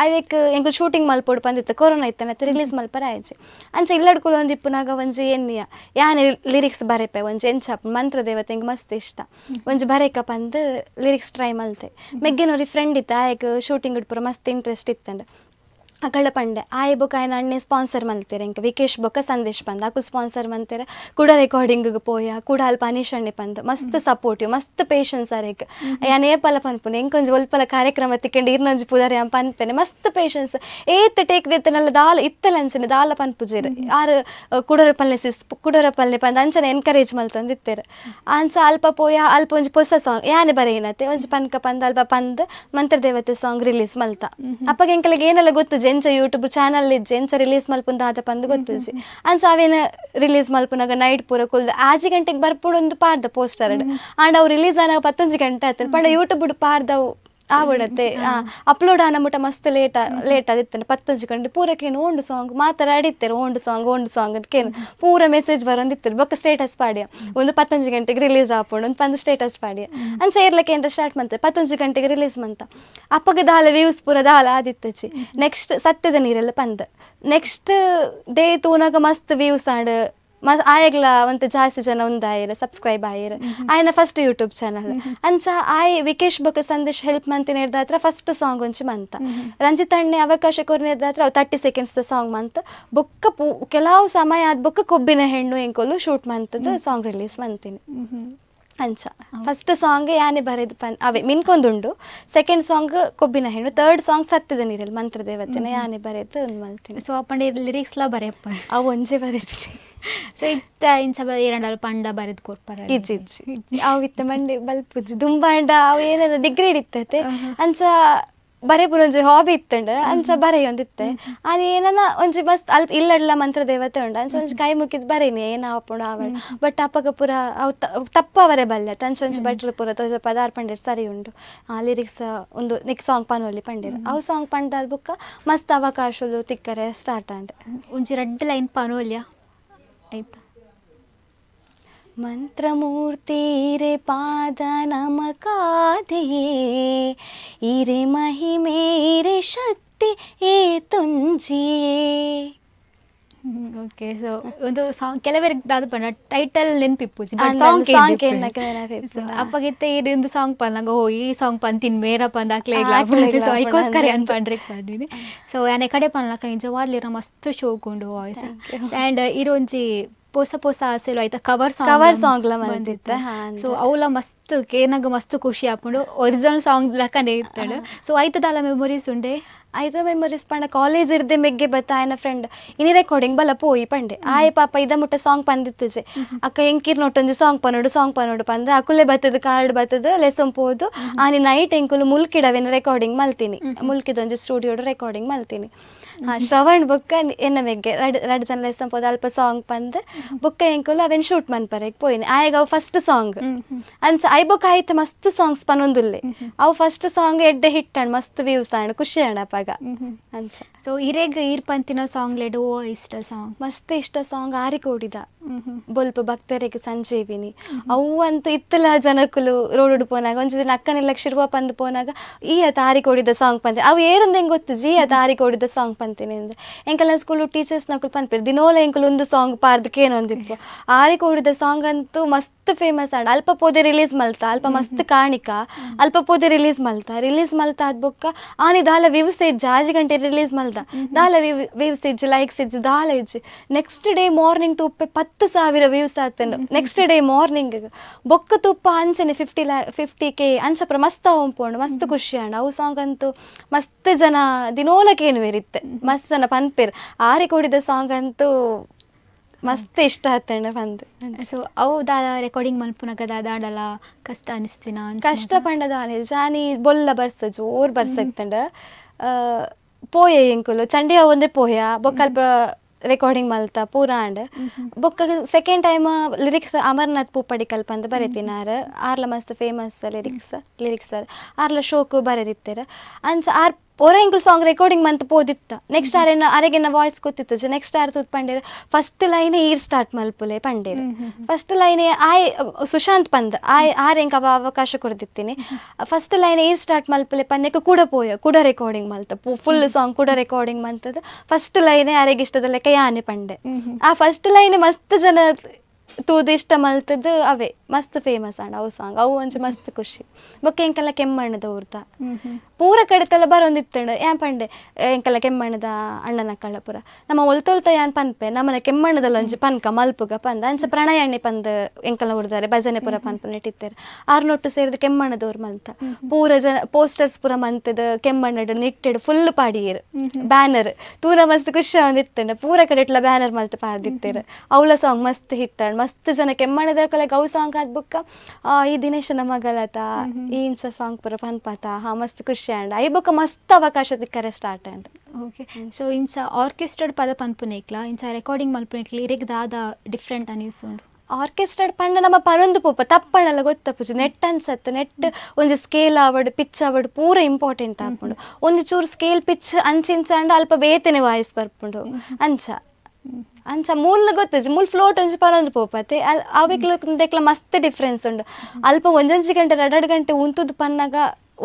ಅವೇಕ್ ಎಂಕುಲ್ ಶೂಟಿಂಗ್ ಮಲ್ಪೋಡು ಪಂದಿತ್ತು ಕೊರೋನಾ ಇತ್ತನತ್ತೆ ರಿಲೀಸ್ ಮಲ್ಪರ ಆಯ್ಜಿ ಅಂಚ ಇಲ್ಲಡ್ಕುಲು ಒಂದು ಇಪ್ಪುನಾಗ ಒಂಜಿ ಎನ್ನಿಯ ಯಾನ್ ಲಿರಿಕ್ಸ್ ಬರೆಪೆ ಒಂಜಿ ಎಂಚಾಪ್ ಮಂತ್ರ ದೇವತೆ ಎಂಗೆ ಮಸ್ತ್ ಇಷ್ಟ ಒಂಜಿ ಬರೇಕ ಪಂದ್ ಲಿರಿಕ್ಸ್ ಟ್ರೈ ಮಲ್ತೆ ಮೆಗ್ಗೆನೋರಿ ಫ್ರೆಂಡ್ ಇತ್ತ ಆಯಕ್ ಶೂಟಿಂಗ್ ಪೂರ ಮಸ್ತ್ ಇಂಟ್ರೆಸ್ಟ್ ಇತ್ತಂಡ ಅಕಳ ಪಂಡೆ ಆಯ್ ಬೊಕ್ಕ ಆಯ್ನ ಅಣ್ಣೆ ಸ್ಪಾನ್ಸರ್ ಮಲ್ತೀರ ಎಂಕ ವಿಕೇಶ್ ಬೊಕ್ಕ ಸಂದೇಶ್ ಪಂದ್ ಅಕು ಸ್ಪಾನ್ಸರ್ ಮಂತೀರ ಕೂಡ ರೆಕಾರ್ಡಿಂಗ್ ಪೋಯ ಕೂಡ ಅಲ್ಪ ಅನೀಶ್ ಅಣ್ಣೆ ಪಂದ್ ಮಸ್ತ್ ಸಪೋರ್ಟಿವ್ ಮಸ್ತ್ ಪೇಷನ್ಸ್ ಅರೇಕ್ ಯಾನ್ ಏಪಲ ಪನ್ಪುನೆ ಎಂಕೊಂಜಿ ಒಲ್ಪಲ ಕಾರ್ಯಕ್ರಮ ತಿಕ್ಕಂಡು ಇರ್ನೊಂಜಿ ಪುದಾರಿ ಅನ್ ಪನ್ಪೆನೆ ಮಸ್ತ್ ಪೇಷನ್ಸ್ ಏತ್ ಟೇಕ್ ದೆತ್ತನಲ್ಲ ದಾಲ ಇತ್ತಲಂಚನೆ ದಾಲ ಪನ್ಪುಜೇರು ಆರು ಕುಡರ ಪಲ್ಲೆ ಪಂದ್ ಅಂಚನೆ ಎನ್ಕರೇಜ್ ಮಲ್ತೊಂದು ಇತ್ತೇರು ಅಂಚ ಅಲ್ಪ ಪೋಯ ಅಲ್ಪ ಒಂಜಿ ಹೊಸ ಸಾಂಗ್ ಯಾನೆ ಬರೆಯಿನತ್ತೆ ಒಂಜಿ ಪನ್ಕ ಪಂದ್ ಅಲ್ಪ ಪಂದ್ ಮಂತ್ರ ದೇವತೆ ಸಾಂಗ್ ರಿಲೀಸ್ ಮಲ್ತ ಅಪ್ಪಗೆ ಎಂಕಲಿಗೆ ಏನೆಲ್ಲ ಗೊತ್ತು ಎಂಚ ಯೂಟ್ಯೂಬ್ ಚಾನಲ್ ಇಜ್ಜೆ ಎಂಚ ರಿಲೀಸ್ ಮಲ್ಪುಂದ ಆತ ಪಂದ್ ಗೊತ್ತಿಜ್ಜಿ ಅಂಚ ಅವೇನ ರಿಲೀಸ್ ಮಲ್ಪುನಾಗ ನೈಟ್ ಪೂರ ಕುಲ್ದ 8 ಗಂಟೆಗೆ ಬರ್ಪುಡೊಂದು ಪಾರ್ದ ಪೋಸ್ಟರ್ ಆಂಡ ಅವು ರಿಲೀಸ್ ಆನಾಗ 11 ಗಂಟೆ ಆಯ್ತು ಪಂಡ ಯೂಟ್ಯೂಬ್ ಪಾರ್ದವು ಆವಡತ್ತೆ ಅಪ್ಲೋಡ್ ಆನ ಮುಟ ಮಸ್ತ್ ಲೇಟ್ ಆದಿತ್ತಂಡ 11 ಗಂಟೆ ಪೂರಕ್ಕೇನು ಓಂಡು ಸಾಂಗ್ ಮಾತಾಡಿತ್ತೇರು ಓಂಡು ಸಾಂಗ್ ಅದಕ್ಕೇನು ಪೂರ ಮೆಸೇಜ್ ಬರೋಂದಿತ್ತೇರು ಬೊಕ್ಕ ಸ್ಟೇಟಸ್ ಪಾಡ್ಯ ಒಂದು 11 ಗಂಟೆಗೆ ರಿಲೀಸ್ ಆಪೋಡು ಒಂದು ಪಂದ್ ಸ್ಟೇಟಸ್ ಪಾಡ್ಯ ಅಂಚ ಇರ್ಲಕ್ಕೆ ಏನಾರ ಸ್ಟಾರ್ಟ್ ಮಂತೆ 11 ಗಂಟೆಗೆ ರಿಲೀಸ್ ಮಂತ ಅಪ್ಪಗೆ ದಾಲ ವ್ಯೂಸ್ ಪೂರ ದಾಲ ಆದಿತ್ತಚಿ ನೆಕ್ಸ್ಟ್ ಸತ್ಯದ ನೀರೆಲ್ಲ ಪಂದ್ ನೆಕ್ಸ್ಟ್ ಡೇ ತೂನಾಗ ಮಸ್ತ್ ವ್ಯೂಸ್ ಆಡ್ ಆಯಗ್ಲ ಒಂತ ಜಾಸ್ತಿ ಜನ ಉಂದಾಯಿರ ಸಬ್ಸ್ಕ್ರೈಬ್ ಆಯಿರ ಆಯ್ನ ಫಸ್ಟ್ ಯೂಟ್ಯೂಬ್ ಚಾನಲ್ ಅಂಚ ಆಯ್ ವಿಕೇಶ್ ಬೊಕ್ಕ ಸಂದೇಶ್ ಹೆಲ್ಪ್ ಮಂತಿನ ಹಿಡ್ದಾತ್ರ ಫಸ್ಟ್ ಸಾಂಗ್ ಒಂಚಿ ಮಂತ ರಂಜಿತ್ ಅಣ್ಣೆ ಅವಕಾಶ ಕೊರ್ನ ಹಿಡ್ದಾತ್ರ ಅವು 30 ಸೆಕೆಂಡ್ಸ್ ದ ಸಾಂಗ್ ಮಂತ್ ಬೊಕ್ಕ ಕೆಲವು ಸಮಯ ಆದ ಬೊಕ್ಕ ಕೊಬ್ಬಿನ ಹೆಣ್ಣು ಎಂಕೊಲು ಶೂಟ್ ಮಂತದ ಸಾಂಗ್ ರಿಲೀಸ್ ಮಂತೀನಿ ಅಂಚ ಫಸ್ಟ್ ಸಾಂಗ್ ಯಾನೆ ಬರೆದು ಅವೇ ಮಿನ್ಕೊಂದುಂಡು ಸೆಕೆಂಡ್ ಸಾಂಗ್ ಕೊಬ್ಬಿನ ಹೆಣ್ಣು ಥರ್ಡ್ ಸಾಂಗ್ ಸತ್ಯದ ನೀರಲ್ಲಿ ಮಂತ್ರ ದೇವತೆನ ಯಾನೆ ಬರೆದು ಮಲ್ತೀನಿ ಸೊ ಪಂಡ ಲಿರಿಕ್ಸ್ಲ ಬರೆಯಪ್ಪ ಅವು ಒಂಜೆ ಬರೆದ್ರಿ ಸೊ ಇತ್ತ ಇಂಚ ಏರಂಡಲ್ ಪಂಡ ಬರೆದು ಕೊಡ್ಪಾರ ಇಜ್ಜಿ ಅವು ಇತ್ತ ಮಂಡೆ ಬಲ್ಪುಜಿ ದುಂಬಾಂಡ ಅವು ಏನಾದ್ರು ಡಿಗ್ರಿ ಇಡಿತ್ತೈತೆ ಅಂಚ ಬರೇ ಒಂಜಿ ಹಾಬಿ ಇತ್ತಂಡ ಅಂಚ ಬರೆಯೊಂದಿತ್ತೆ ಅದು ಏನನ ಒಂಜಿ ಮಸ್ತ್ ಅಲ್ಪ ಇಲ್ಲಡ್ಲ ಮಂತ್ರ ದೇವತೆ ಉಂಡ ಅಂಚ ಒಂಜಿ ಕೈ ಮುಕ್ಕಿದ್ ಬರೀನಿ ಏನ ಆಪುಂಡು ಆವಡ್ ಬಟ್ ಅಪ್ಪಗ ಪೂರ ಅವು ತಪ್ಪವರೆ ಬಲ್ಲೆ ತಂಚ ಒಂಜಿ ಬಟ್ಲು ಪೂರ ತೋಜ ಪದಾರ್ ಪಂಡೇರ್ ಸರಿ ಉಂಡು ಆ ಲಿರಿಕ್ಸ್ ಒಂದು ನಿಕ್ ಸಾಂಗ್ ಪನೊಲಿ ಪಂಡೇರು ಅವು ಸಾಂಗ್ ಪಂಡಾಲ್ ಬುಕ್ಕ ಮಸ್ತ್ ಅವಕಾಶಲು ತಿಕ್ಕರೆ ಸ್ಟಾರ್ಟ್ ಅಂಡೆ ಒಂಜಿ ರೆಡ್ ಲೈನ್ ಪನೋಲ್ಯ ಆಯ್ತಾ ಮಂತ್ರಮೂರ್ತಿ ರೇ ಪಾದ ನಮಕಾದೆಯೇ ಇರೆ ಮಹಿಮೆ ರೇ ಶಕ್ತಿ ಏ ತುಂಜಿಯೇ ಓಕೆ ಸೊ ಒಂದು ಸಾಂಗ್ ಕೆಲವರಿಗೆ ದಾದ ಪಂಡ ಟೈಟಲ್ ನೆನ್ಪಿಪ್ಪುಜಿ ಸಾಂಗ್ ಅಪ್ಪಗಿತ್ತೆ ಇದೊಂದು ಸಾಂಗ್ ಪನ್ನಗ ಓ ಈ ಸಾಂಗ್ ಪಂತಿನ್ ಮೇರ ಪಂದ ಅಕ್ಲೆ ಸೊ ಐಕೋಸ್ಕರ ಅನ್ ಪಂಡ್ರೆಕ್ ಬಂದಿನಿ ಸೊ ಯಾನೆ ಕಡೆ ಪನ್ಲಕ ಇಂಚ ವಾರ್ಲಿರ ಮಸ್ತ್ ಶೋಕುಂಡು ವಾಯ್ಸ್ ಆ್ಯಂಡ್ ಇರೊಂಜಿ ಪೋಸ ಆಸೆಲು ಆಯ್ತಾ ಕವರ್ ಸಾಂಗ್ ಬಂದಿತ್ತು ಸೊ ಅವಳ ಮಸ್ತ್ ಕೇನಾಗ ಮಸ್ತ್ ಖುಷಿ ಆಪುಂಡು ಒರಿಜಿನಲ್ ಸಾಂಗ್ ಲಕ್ಕನೆ ಇರ್ತಾడు ಸೊ ಆಯ್ತದಲ್ಲ ಮೆಮೊರೀಸ್ ಉಂಡೆ ಐದ ಮೆಮೊರೀಸ್ ಪಂಡ ಕಾಲೇಜ್ ಇರ್ದೆ ಮೆಗ್ಗೆ ಬತ್ತ ಆಯ್ನ ಫ್ರೆಂಡ್ ಇನಿ ರೆಕಾರ್ಡಿಂಗ್ ಬಲ ಪೋಯಿ ಪಂಡೆ ಆಯ್ ಪಾಪ ಇದ ಮುಟ್ಟ ಸಾಂಗ್ ಪಂದಿತ್ತಜೆ ಅಕ್ಕ ಎಂಕಿರ್ ನೋಟೊಂದು ಸಾಂಗ್ ಪನೋಡು ಪಂದ ಅಕುಲೆ ಬತ್ತದ ಕಾರ್ಡ್ ಬತ್ತದ ಲೆಸನ್ ಪೋದು ಆನಿ ನೈಟ್ ಎಂಕುಲು ಮುಲ್ಕಿಡವೆನ ರೆಕಾರ್ಡಿಂಗ್ ಮಲ್ತೀನಿ ಮುಲ್ಕಿದೊಂದು ಸ್ಟುಡಿಯೋಡು ರೆಕಾರ್ಡಿಂಗ್ ಮಲ್ತೀನಿ ಶ್ರವಣ್ ಬೊಕ್ಕ ಎನ್ನ ಮೆಗ್ಗೆ ರಡ್ ಜನ ಲೆಸನ್ ಪೋದು ಅಲ್ಪ ಸಾಂಗ್ ಪಂದ್ ಬೊಕ್ಕ ಎಂಕುಲು ಅವೆನ್ ಶೂಟ್ ಮನ್ಪರೆಗ್ ಪೋಯಿನಿ ಆಯಗ ಅವು ಫಸ್ಟ್ ಸಾಂಗ್ ಅಂಚ ಐ ಬೊಕ್ಕ ಆಯ್ತು ಮಸ್ತ್ ಸಾಂಗ್ಸ್ ಪನೊಂದುಲ್ಲೆ ಅವು ಫಸ್ಟ್ ಸಾಂಗ್ ಎಡ್ಡೆ ಹಿಟ್ ಅಣ್ಣ ಮಸ್ತ್ ವ್ಯೂಸ್ ಅಣ್ಣ ಖುಷಿ ಅಣ್ಣ ಅಪ್ಪಾಗ ಅಂಚ ಸೊ ಇರೇಗ ಈರ್ ಪಂತಿನ ಸಾಂಗ್ ಲೆಡು ಓ ಇಷ್ಟ ಸಾಂಗ್ ಮಸ್ತ್ ಇಷ್ಟ ಸಾಂಗ್ ಆರಿಕೋಡಿದ ಬೊಲ್ಪ ಭಕ್ತರಿಗೆ ಸಂಜೀವಿನಿ ಅವು ಅಂತೂ ಇತ್ತಲ ಜನಕ್ಕಲು ರೋಡ್ ಪೋನಾಗ ಒಂಚ ದಿನ ಅಕ್ಕನೆಲ್ಲ ಶಿರುವ ಪಂದು ಪೋನಾಗ ಈ ತಾರಿ ಕೊಡಿದ ಸಾಂಗ್ ಪಂತೆ ಅವು ಏರಂದ ಹೆಂಗೆ ಗೊತ್ತು ಜಿ ತಾರಿ ಕೊಡಿದ ಸಾಂಗ್ ಪಂತೀನಿ ಅಂದ್ರೆ ಎಂಕಲ್ಲ ಸ್ಕೂಲ್ ಟೀಚರ್ಸ್ ನಕಲು ಪನ್ಪೇರು ದಿನೋಲ ಎಂಕಲು ಒಂದು ಸಾಂಗ್ ಪಾರ್ದಕ್ಕೇನೊಂದಿತ್ತು ಆರಿ ಕೊಡಿದ ಸಾಂಗ್ ಅಂತೂ ಮಸ್ತ್ ಫೇಮಸ್ ಆಂಡ್ ಅಲ್ಪ ಪೋದೆ ರಿಲೀಸ್ ಮಲ್ತಾ ಅಲ್ಪ ಮಸ್ತ್ ಕಾಣಿಕ ಅಲ್ಪ ಪೋದೆ ರಿಲೀಸ್ ಮಲ್ತಾ ಅದ್ ಬೊಕ್ಕ ಆನಿ ದಾಲ ವ್ಯೂಸ್ ಇಜ್ಜ 6 ಗಂಟೆ ರಿಲೀಸ್ ಮಲ್ದ ದಾಲ ವ್ಯೂಸ್ ಇಜ್ಜಿ ಲೈಕ್ಸ್ ಇಜ್ಜಿ ದಾಲ ಇಜ್ಜಿ ನೆಕ್ಸ್ಟ್ ಡೇ ಮಾರ್ನಿಂಗ್ ತುಪ್ಪೆ 10,000 ವ್ಯೂಸ್ ಆತಂಡು ನೆಕ್ಸ್ಟ್ ಡೇ ಮಾರ್ನಿಂಗ್ ಬೊಕ್ಕ ತುಪ್ಪ ಅಂಚನೆ 50K ಅಂಚಪ್ರ ಮಸ್ತ್ ಅವಂಪೋಂಡು ಮಸ್ತ್ ಖುಷಿ ಆಂಡ್ ಅವು ಸಾಂಗ್ ಅಂತೂ ಮಸ್ತ್ ಜನ ದಿನೋಲಕೇನು ಇರುತ್ತೆ ಮಸ್ತ್ ಜನ ಪನ್ಪೇರು ಆರಿ ಕೊಡಿದ ಸಾಂಗ್ ಅಂತೂ ಮಸ್ತ್ ಇಷ್ಟ ಆತಂಡ ಬಂದು ಸೊ ಅವು ದಾದ ರೆಕಾರ್ಡಿಂಗ್ ಮಲ್ಪುನಗ ದಾದಾಂಡಲ ಕಷ್ಟ ಅನಿಸ್ತಿನ ಕಷ್ಟ ಪಂಡದ ಜಾನಿ ಬೊಲ್ಲ ಬರ್ಸ ಜೋರ್ ಬರ್ಸಕ್ತಂಡ ಪೋಯೆ ಎಂಕುಲು ಚಂಡಿಯ ಒಂದೇ ಪೋಯ ಬೊಕ್ಕಲ್ಪ ರೆಕಾರ್ಡಿಂಗ್ ಮಲ್ತ ಪೂರ ಆಂಡ್ ಬೊಕ್ಕ ಸೆಕೆಂಡ್ ಟೈಮ್ ಲಿರಿಕ್ಸ್ ಅಮರ್ನಾಥ್ ಪೂಪಡಿಕಲ್ಪ ಅಂತ ಬರೀತಿನಾರ ಆರ್ಲ ಮಸ್ತ್ ಫೇಮಸ್ ಲಿರಿಕ್ಸ್ ಆರ್ಲ ಶೋಕು ಬರೆದಿತ್ತರ ಅಂಚ ಆರ್ ಒರ ಎಂಕುಲ್ ಸಾಂಗ್ ರೆಕಾರ್ಡಿಂಗ್ ಮಂತ್ ಪೋದಿತ್ತ ನೆಕ್ಸ್ಟ್ ಅರೆಗೆನ ವಾಯ್ಸ್ ಗೊತ್ತಿತ್ತು ನೆಕ್ಸ್ಟ್ ಆರ್ ತೂತ್ ಪಂಡೇರು ಫಸ್ಟ್ ಲೈನೇ ಈರ್ ಸ್ಟಾರ್ಟ್ ಮಲ್ಪುಲೆ ಪಂಡೇರು ಫಸ್ಟ್ ಲೈನೇ ಆಯ್ ಸುಶಾಂತ್ ಪಂದ್ ಆರ್ ಎಂಕ ಅವಕಾಶ ಕೊಡ್ದಿತ್ತೀನಿ ಫಸ್ಟ್ ಲೈನೇ ಈರ್ ಸ್ಟಾರ್ಟ್ ಮಲ್ಪುಲೆ ಪನ್ನೆಕ ಕೂಡ ರೆಕಾರ್ಡಿಂಗ್ ಮಲ್ತ ಫುಲ್ ಸಾಂಗ್ ಕೂಡ ರೆಕಾರ್ಡಿಂಗ್ ಮಂತದ ಫಸ್ಟ್ ಲೈನೇ ಆರೆಗೆ ಇಷ್ಟದ ಲೆಕ್ಕ ಯಾನೆ ಪಂಡೆ ಆ ಫಸ್ಟ್ ಲೈನೇ ಮಸ್ತ್ ಜನ ತೂದು ಇಷ್ಟ ಮಲ್ತದ್ದು ಅವೇ ಮಸ್ತ್ ಫೇಮಸ್ ಆಂಡ್ ಅವು ಸಾಂಗ್ ಅವು ಒಂಚ ಮಸ್ತ್ ಖುಷಿ ಬೊಕ್ಕ ಎಂಕಲ್ಲ ಕೆಮ್ಮಣ್ಣದ ಊರ್ತ ಪೂರ ಕಡೆತೆಲ್ಲ ಬರೊಂದಿತ್ತಂಡು ಯಾನ್ ಪಂಡೆ ಎಂಕಲ್ಲ ಕೆಮ್ಮಣ್ಣದ ಅಣ್ಣನ ಕಳ್ಳ ಪೂರ ನಮ್ಮ ಒಲ್ತೊಲ್ತ ಯಾನ್ ಪನ್ಪೆ ನಮ್ಮನ ಕೆಮ್ಮಣ್ಣದಲ್ಲಿ ಒಂಜಿ ಪನ್ಕ ಮಲ್ಪುಗ ಪಂದ ಅಂಚ ಪ್ರಣಯಣ್ಣಿ ಪಂದ್ ಎಂಕಲ್ಲ ಉಡ್ದಾರೆ ಭಜನೆ ಪೂರ ಪನ್ಪು ನೆಟ್ಟಿತ್ತೇರು ಆರ್ನೊಟ್ಟು ಸೇರಿದ ಕೆಮ್ಮಣ್ಣದವ್ರು ಮಲ್ತ ಪೂರ ಜನ ಪೋಸ್ಟರ್ಸ್ ಪೂರ ಮಂತದ ಕೆಮ್ಮಣ್ಣಡು ನಿಟ್ಟೆಡು ಫುಲ್ ಪಾಡಿಯೇರು ಬ್ಯಾನರ್ ತೂರ ಮಸ್ತ್ ಖುಷಿ ಒಂದಿತ್ತಂಡ ಪೂರ ಕಡೆ ಇಟ್ಲ ಬ್ಯಾನರ್ ಮಲ್ತ ಪಾದಿತ್ತೇರು ಅವಳ ಸಾಂಗ್ ಮಸ್ತ್ ಹಿಟ್ ಮಸ್ತ್ ಜನ ಕೆಮ್ಮಣ್ಣದ ಕಲೆ ಗೌ ಸಾಂಗ್ ಆದ್ಬುಕ್ಕ ಈ ದಿನೇಶನ ಮಗಳತ ಈ ಇಂಚ ಸಾಂಗ್ ಪೂರ ಪನ್ಪಾತ ಮಸ್ತ್ ಖುಷಿ ಆಂಡ್ ಐ ಬೊಕ್ಕ ಮಸ್ತ್ ಅವಕಾಶ ದಿಕ್ಕರೆ ಸ್ಟಾರ್ಟ್ ಆಂಡ್ ಓಕೆ ಸೊ ಇಂಚ ಆರ್ಕೆಸ್ಟ್ರಾಡ್ ಪದ ಪನ್ಪುನೇಕ್ಲ ಇಂಚ ರೆಕಾರ್ಡಿಂಗ್ ಮಲ್ಪುನೇಕ್ಲ ಇರೆಗ್ ದಾದ ಡಿಫ್ರೆಂಟ್ ಅನಿಸುಂಡು ಆರ್ಕೆಸ್ಟ್ರಾಡ್ ಪಂಡ ನಮ್ಮ ಪರೊಂದು ಪೋಪ ತಪ್ಪಣಲ್ಲ ಗೊತ್ತಪ್ಪುಜಿ ನೆಟ್ ಅನ್ಸತ್ತೆ ನೆಟ್ ಒಂಜಿ ಸ್ಕೇಲ್ ಆವಡ್ ಪಿಚ್ ಆವಡ್ ಪೂರ ಇಂಪಾರ್ಟೆಂಟ್ ಆಪುಂಡು ಒಂದು ಚೂರು ಸ್ಕೇಲ್ ಪಿಚ್ ಅಂಚಿಂಚ ಅಂಡ ಅಲ್ಪ ಬೇತೆನೆ ವಾಯ್ಸ್ ಬರ್ಪುಂಡು ಅಂಚ ಮೂಲ ಗೊತ್ತಜಿ ಮೂಲ ಫ್ಲೋಟ್ ಒಂಜಿ ಪರೊಂದು ಪೋಪತ್ತೆ ಅವೆಕ್ಲ ಮಸ್ತ್ ಡಿಫ್ರೆನ್ಸ್ ಉಂಡು ಅಲ್ಪ ಒಂಜೊಂಜಿ ಗಂಟೆ 2 ಗಂಟೆ ಉಂತುದು ಪನ್ನಾಗ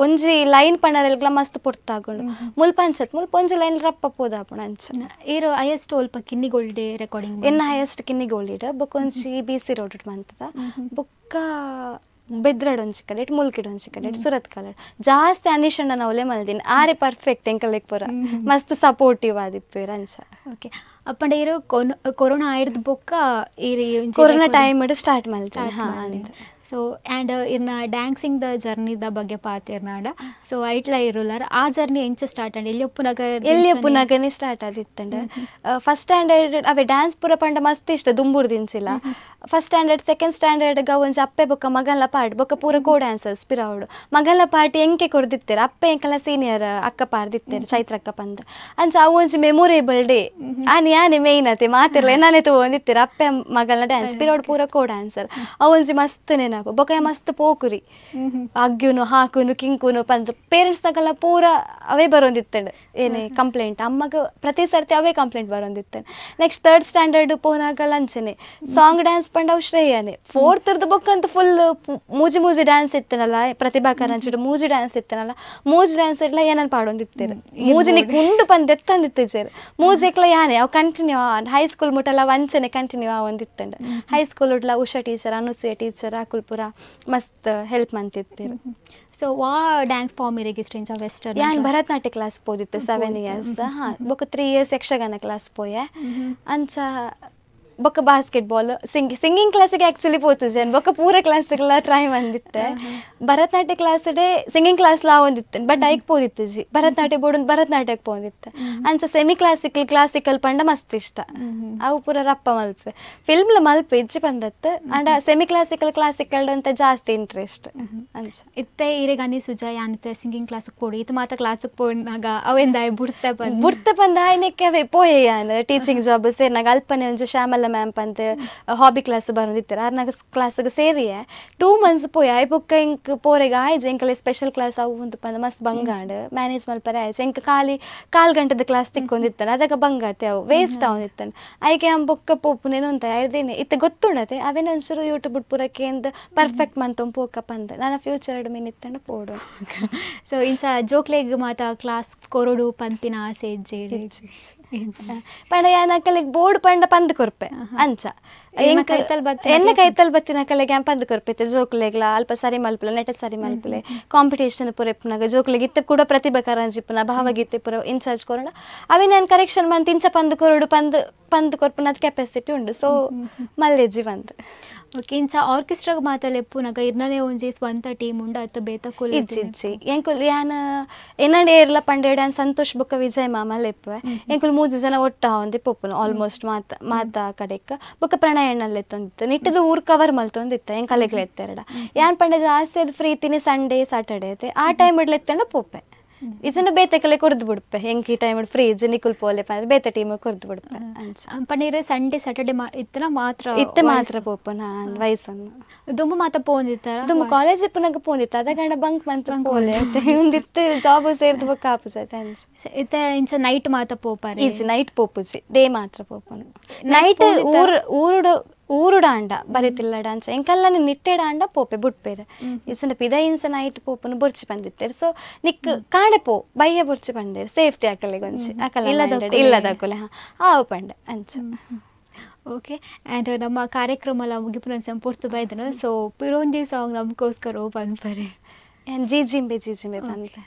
ಒಂಜಿ ಲೈನ್ ಪನ್ನರೆಲ್ಲ ಮಸ್ತ್ ಪೊರ್ತಾಗೊಂಡು ಮುಲ್ಪ ಅನ್ಸತ್ ಮುಲ್ಪ ಒಂಜಿ ಲೈನ್ ರಪ್ಪ ಪೋದಾಪುಣ ಅಂಚ ಏರು ಹೈಯೆಸ್ಟ್ ಒಲ್ಪ ಕಿನ್ನಿ ಗೋಲ್ಡೆ ರೆಕಾರ್ಡಿಂಗ್ ಎನ್ನ ಹೈಯೆಸ್ಟ್ ಕಿನ್ನಿ ಗೋಲ್ಡ್ ಬೊಕ್ಕ ಒಂಜಿ BC ರೋಡ್ ಮಂತದ ಬೊಕ್ಕ ಬೆದ್ರಾಡ್ ಒಂಜಿ ಕಡೆ ಮುಲ್ಕಿಡ್ ಒಂಜಿ ಕಡೆ ಸುರತ್ ಕಲಡ್ ಜಾಸ್ತಿ ಅನಿಶಣ್ಣ ನವಲೆ ಮಲ್ದಿನಿ ಆರೆ ಪರ್ಫೆಕ್ಟ್ ಎಂಕಲೆಕ್ ಪೂರ ಮಸ್ತ್ ಸಪೋರ್ಟಿವ್ ಆದಿಪ್ಪೇರು ಅಂಚ ಓಕೆ ಅಪ್ಪಂಡ ಇರೋ ಕೊರೋನಾ ಆಯ್ದು ಬೊಕ್ಕ ಕೊರೋನಾ ಟೈಮ್ ಸ್ಟಾರ್ಟ್ ಮಲ್ತ ಸೊ ಆ್ಯಂಡ್ ಇರ್ನ ಡ್ಯಾನ್ಸಿಂಗ್ ದ ಜರ್ನಿದ ಬಗ್ಗೆ ಪಾತಿರ್ನಾಡ ಸೊ ಐಟ್ಲ ಇರುಲಾರ ಆ ಜರ್ನಿ ಎಂಚ ಸ್ಟಾರ್ಟ್ ಆಂಡ್ ಎಲ್ಲಿಯಪ್ಪುನಗನೇ ಸ್ಟಾರ್ಟ್ ಆದಿತ್ತಂಡ ಫಸ್ಟ್ ಸ್ಟ್ಯಾಂಡರ್ಡ್ ಅವೇ ಡ್ಯಾನ್ಸ್ ಪೂರ ಪಂಡ ಮಸ್ತ್ ಇಷ್ಟ ದುಂಬುರ್ ದಿನ್ಸಿಲ್ಲ ಫಸ್ಟ್ ಸ್ಟ್ಯಾಂಡರ್ಡ್ ಸೆಕೆಂಡ್ ಸ್ಟ್ಯಾಂಡರ್ಡ್ಗ ಒಂಜಿ ಅಪ್ಪೆ ಬೊಕ್ಕ ಮಗನ್ಲ ಪಾರ್ಟ್ ಬೊಕ್ಕ ಪೂರ ಕೋ ಡ್ಯಾನ್ಸರ್ಸ್ ಪಿರಾವುಡು ಮಗನ್ಲ ಪಾರ್ಟಿ ಎಂಕೆ ಕೊಡ್ದಿತ್ತೇರು ಅಪ್ಪೆ ಎಂಕಲ್ಲ ಸೀನಿಯರ್ ಅಕ್ಕ ಪಾರ್ದಿತ್ತೇರು ಚೈತ್ರ ಅಕ್ಕ ಪಂದ ಅಂಚ ಅವು ಒಂಜಿ ಮೆಮೊರೇಬಲ್ ಡೇ ಆನೆ ಮೇಯ್ನ್ ಅತೆ ಮಾತಿರ್ಲ ನಾನೇ ತಗೊಂದಿತ್ತೇರು ಅಪ್ಪೆ ಮಗಲ್ನ ಡ್ಯಾನ್ಸ್ ಪಿರಾವುಡು ಪೂರ ಕೋ ಡ್ಯಾನ್ಸರ್ ಅವು ಒಂಜಿ ಮಸ್ತ್ ನೆನಪು ಬೊಕ್ಕ ಮಸ್ತ್ ಪೋಕುರಿ ಅಗ್ಯುನು ಹಾಕುನು ಕಿಂಕುನು ಪಂದ್ ಪೇರೆಂಟ್ಸ್ ನಗಲ್ಲ ಪೂರ ಅವೇ ಬರೋಂದಿತ್ತಂಡು ಏನೇ ಕಂಪ್ಲೇಂಟ್ ಅಮ್ಮಗ ಪ್ರತಿ ಸರ್ತಿ ಅವೇ ಕಂಪ್ಲೇಂಟ್ ಬರೋಂದಿತ್ತಂಡು ನೆಕ್ಸ್ಟ್ 3rd ಸ್ಟ್ಯಾಂಡರ್ಡ್ ಪೋನಾಗಲ್ಲ ಅಂಚನೆ ಸಾಂಗ್ ಡ್ಯಾನ್ಸ್ ಪಂಡ ಅವು ಶ್ರೇಯನೆ 4th ಬುಕ್ ಅಂತ ಫುಲ್ ಮೂಜಿ ಡ್ಯಾನ್ಸ್ ಇತ್ತನಲ್ಲ ಪ್ರತಿಭಾ ಕಾರಂಚಿಡು ಮೂಜಿ ಡ್ಯಾನ್ಸ್ ಇತ್ತನಲ್ಲ ಮೂಜಿ ಡ್ಯಾನ್ಸ್ ಎಲ್ಲ ಏನನ್ ಪಾಡೊಂದಿತ್ತೇರು ಮೂಜಿನಿ ಕುಂಡು ಪಂದ್ ಎತ್ತಂದಿತ್ತೇರು ಮೂಜಿಕ್ಲ ಯಾನೆ ಅವು ಕಂಟಿನ್ಯೂ ಹೈಸ್ಕೂಲ್ ಮುಟ್ಟಲ್ಲ ವಂಚನೆ ಕಂಟಿನ್ಯೂ ಆವಂದಿತ್ತಂಡು ಹೈಸ್ಕೂಲ್ ಉಡ್ಲ ಉಷಾ ಟೀಚರ್ ಅನುಸೂಯ ಟೀಚರ್ ಆಕುಲ್ಪುರ ಮಸ್ತ್ ಹೆಲ್ಪ್ ಮಂತಿತ್ತೇರು ಸೊ ವಾ ಡ್ಯಾನ್ಸ್ ಫಾರ್ಮ್ ರಿಜಿಸ್ಟ್ರೇನ್ಸ್ ವೆಸ್ಟರ್ನ್ ಯಾನ್ ಭರತನಾಟ್ಯ ಕ್ಲಾಸ್ ಪೋದಿತ್ತು 7 ಇಯರ್ಸ್ ಬೊಕ್ಕ 3 ಇಯರ್ಸ್ ಯಕ್ಷಗಾನ ಕ್ಲಾಸ್ ಪೋಯೆ ಅಂಚ ಬೊಕ್ಕ ಬಾಸ್ಕೆಟ್ಬಾಲ್ ಸಿಂಗಿಂಗ್ ಕ್ಲಾಸಿಗೆ ಆ್ಯಕ್ಚುಲಿ ಪೋತುಜೆನ್ ಬೊಕ್ಕ ಪೂರ ಕ್ಲಾಸಿಗೆಲ್ಲ ಟ್ರೈ ಮಂದಿತ್ತೆ ಭರತನಾಟ್ಯ ಕ್ಲಾಸ್ ಡೇ ಸಿಂಗಿಂಗ್ ಕ್ಲಾಸ್ ಲಾ ಒಂದಿತ್ತೆ ಬಟ್ ಐಕ್ ಪೋದಿತ್ತು ಜಿ ಭರತನಾಟ್ಯ ಬೋರ್ಡ್ ಭರತನಾಟ್ಯಕ್ಕೆ ಪೋದಿತ್ತೆ ಅಂಚ ಸೆಮಿ ಕ್ಲಾಸಿಕಲ್ ಪಂಡ ಮಸ್ತ್ ಇಷ್ಟ ಅವು ಪೂರ ರಪ್ಪ ಮಲ್ಪೆ ಫಿಲ್ಮ್ಲ ಮಲ್ಪೆ ಇಜ್ಜಿ ಬಂದತ್ತೆ ಅಂಡ ಸೆಮಿ ಕ್ಲಾಸಿಕಲ್ ಅಂತ ಜಾಸ್ತಿ ಇಂಟ್ರೆಸ್ಟ್ ಅಂಚ ಇತ್ತೆ ಇರೆಗ್ ಅನಿಸುಜ ಯಾನಿತ್ತೆ ಸಿಂಗಿಂಗ್ ಕ್ಲಾಸಿಗೆ ಪೋಡಿ ಇದು ಮಾತ ಕ್ಲಾಸಿಗೆ ಪೋಡಿನಾಗ ಅವೆಂದ ಬುಡ್ತೆ ಬಂದ ಆಯ್ನಕ್ಕೆ ಅವೇ ಪೋಯೆ ಯಾನ್ ಟೀಚಿಂಗ್ ಜಾಬ್ ಸೇರ್ನಾಗ ಅಲ್ಪನೆ ಒಂಜಿ ಶ್ಯಾಮಲ ಬಾಲ ಮ್ಯಾಮ್ ಅಂತ ಹಾಬಿ ಕ್ಲಾಸ್ ಬರೋದಿತ್ತಾರೆ ಆರ್ನಾಗ ಕ್ಲಾಸ್ಗೆ ಸೇರಿಯೇ 2 months ಪೋಯ ಐ ಬುಕ್ಕ ಇಂಕ್ ಪೋರೆಗೆ ಆಯ್ಜು ಎಂಕಲೆ ಸ್ಪೆಷಲ್ ಕ್ಲಾಸ್ ಅವು ಅಂತ ಪಂದ ಮಸ್ತ್ ಬಂಗಾಂಡ್ ಮ್ಯಾನೇಜ್ ಮಲ್ಪರೆ ಆಯ್ತು ಎಂಕ ಕಾಲ್ ಗಂಟೆದ ಕ್ಲಾಸ್ ತಿಕ್ಕೊಂಡಿರ್ತಾನೆ ಅದಕ್ಕೆ ಬಂಗಾತೆ ಅವು ವೇಸ್ಟ್ ಅವನಿರ್ತಾನೆ ಐಕೆ ಆ ಬುಕ್ಕ ಪೋಪುನೇನು ಅಂತ ಹೇಳ್ದೇನೆ ಇತ್ತೆ ಗೊತ್ತುಂಡತೆ ಅವೇನು ಒಂಚೂರು ಯೂಟ್ಯೂಬ್ ಪೂರಕ್ಕೆ ಎಂದು ಪರ್ಫೆಕ್ಟ್ ಮಂತೊಂ ಪೋಕಪ್ಪ ಅಂದ ನನ್ನ ಫ್ಯೂಚರ್ ಮಿನಿತ್ತಂಡ ಪೋಡು ಸೊ ಇಂಚ ಜೋಕ್ಲೆಗ್ ಮಾತ ಕ್ಲಾಸ್ ಕೊರಡು ಪಂಪಿನ ಆಸೆ ಪಂಡ ಯಾನಕಲೆಗ್ ಬೋರ್ಡ್ ಪಂಡ ಪಂದ್ ಕೊರ್ಪೆ ಅಂಚ ಎನ್ನ ಕೈತಲ್ ಬತ್ತಿನ ಕಲೆಗೆ ಪಂದ್ ಕೊರ್ಪೈತೆ ಜೋಕ್ಲೆಗ್ಲ ಅಲ್ಪ ಸರಿ ಮಲ್ಪಲೆ ನೆಟ ಸರಿ ಮಲ್ಪಲೆ ಕಾಂಪಿಟೇಷನ್ ಪೂರ ಎಪ್ಪನಾಗ ಜೋಕ್ಲೆಗ್ ಇತ್ತೆ ಕೂಡ ಪ್ರತಿಭಾ ಕಾರಂಜಿಪ್ಪನ ಭಾವಗೀತೆ ಪೂರ ಇನ್ಚಾರ್ಜ್ ಕೊರೋಣ ಅవి ನಾನು ಕರೆಕ್ಷನ್ ಮಂತ್ ಇಂಚ ಪಂದ್ ಕೊರಡು ಪಂದ್ ಕೊರ್ಪನದ ಕೆಪಾಸಿಟಿ ಉಂಡು ಸೊ ಮಲ್ಲೆಜ್ಜಿ ಬಂದ್ ಓಕೆ ಇಂಚ ಆರ್ಕೆಸ್ಟ್ರಾಗ ಮಾತಲ್ಲ ಎಪ್ಪುನಾಗ ಇರ್ನಲೆ ಒಂಜಿ ಸ್ವಂತ ಟೀಮ್ ಉಂಡು ಅತ್ತ ಬೇತ ಕುಲ್ ಇಜ್ಜಿ ಎಂಕುಲ್ ಯಾನ ಎನ್ನಡೆ ಏರ್ಲ ಪಂಡೆ ಡ್ಯಾನ್ ಸಂತೋಷ್ ಬೊಕ್ಕ ವಿಜಯ್ ಮಾಮಲ್ ಎಪ್ಪೆ ಎಂಕುಲ್ 3 ಜನ ಒಟ್ಟ ಹೊಂದಿ ಪೊಪ್ಪುನು ಆಲ್ಮೋಸ್ಟ್ ಮಾತ ಕಡೆಕ ಬೊಕ್ಕ ಪ್ರಣಯ ಎಣ್ಣಲ್ಲಿ ಎತ್ತೊಂದಿತ್ತು ನಿಟ್ಟದು ಊರ್ ಕವರ್ ಮಲ್ತೊಂದಿತ್ತ ಹೆಂಗೆ ಕಲೆಗ್ಲ ಎತ್ತೆರಡ ಯಾನ್ ಪಂಡೆ ಜಾಸ್ತಿ ಅದು ಫ್ರೀ ತಿನಿ ಸಂಡೇ ಸಾಟರ್ಡೆ ಐತೆ ಆ ಟೈಮ್ ಇಡ್ಲ ಎತ್ತಂಡ ಪೊಪ್ಪೆ ಇದನ್ನ ಬೇತೆ ಕಲೆ ಕೊರ್ದು ಬಿಡ್ಪೆ ಹೆಂಗೆ ಈ ಟೈಮ್ ಫ್ರೀ ನಿಕುಲ್ ಪೋಲೆ ಬೇತೆ ಟೀಮ್ ಕೊರ್ದು ಬಿಡ್ಪೆ ಪಂಡಿರ ಸಂಡೇ ಸಾಟರ್ಡೆ ಇತ್ತನ ಮಾತ್ರ ಇತ್ತೆ ಮಾತ್ರ ಪೋಪ ನಾ ವಯಸ್ಸನ್ನು ದುಂಬು ಮಾತ ಪೋಂದಿತ್ತಾರ ದುಂಬು ಕಾಲೇಜ್ ಇಪ್ಪನಾಗ ಪೋಂದಿತ್ತ ಅದ ಗಂಡ ಬಂಕ್ ಮಂತ್ ಪೋಲೆ ಒಂದಿತ್ತು ಜಾಬ್ ಸೇರ್ದು ಬೊಕ್ಕ ಆಪುಜೈತೆ ಅನ್ಸ ಇತ್ತ ಇಂಚ ನೈಟ್ ಮಾತ ಪೋಪಾರೆ ಈಜಿ ನೈಟ್ ಪೋಪುಜಿ ಡೇ ಮಾತ್ರ ಪೋಪನು ನೈಟ್ ಊರುಡ ಅಂಡ ಬರೀತಿಲ್ಲ ಡಾನ್ಸ್ ಎಂಕಲ್ಲ ನಿಟ್ಟೆಡ ಅಂಡ ಪೋಪೆ ಬುಟ್ಪೇರೆ ಇಸಂಡ ಪಿದ ಇಂಸ ನೈಟ್ ಪೋಪನು ಬೊರ್ಚಿ ಬಂದಿತ್ತೇರು ಸೊ ನಿಕ್ ಕಾಣೆ ಪೋ ಬಯ್ಯ ಬೊರ್ಚಿ ಬಂದೇರು ಸೇಫ್ಟಿ ಆಕಲೆ ಗೊಂಚಿ ಆಕಲ್ಲ ಇಲ್ಲದಕ್ಕಲೆ ಹಾವು ಪಂಡೆ ಅಂಚ ಓಕೆ ಆ್ಯಂಡ್ ನಮ್ಮ ಕಾರ್ಯಕ್ರಮ ಮುಗಿಪುನ ಸಂಪೂರ್ತಿ ಬೈದನು ಸೊ ಪಿರೋಂಜಿ ಸಾಂಗ್ ನಮಗೋಸ್ಕರ ಪನ್ಪರೆ ಜಿಂಬೆ ಪನ್ಪೆ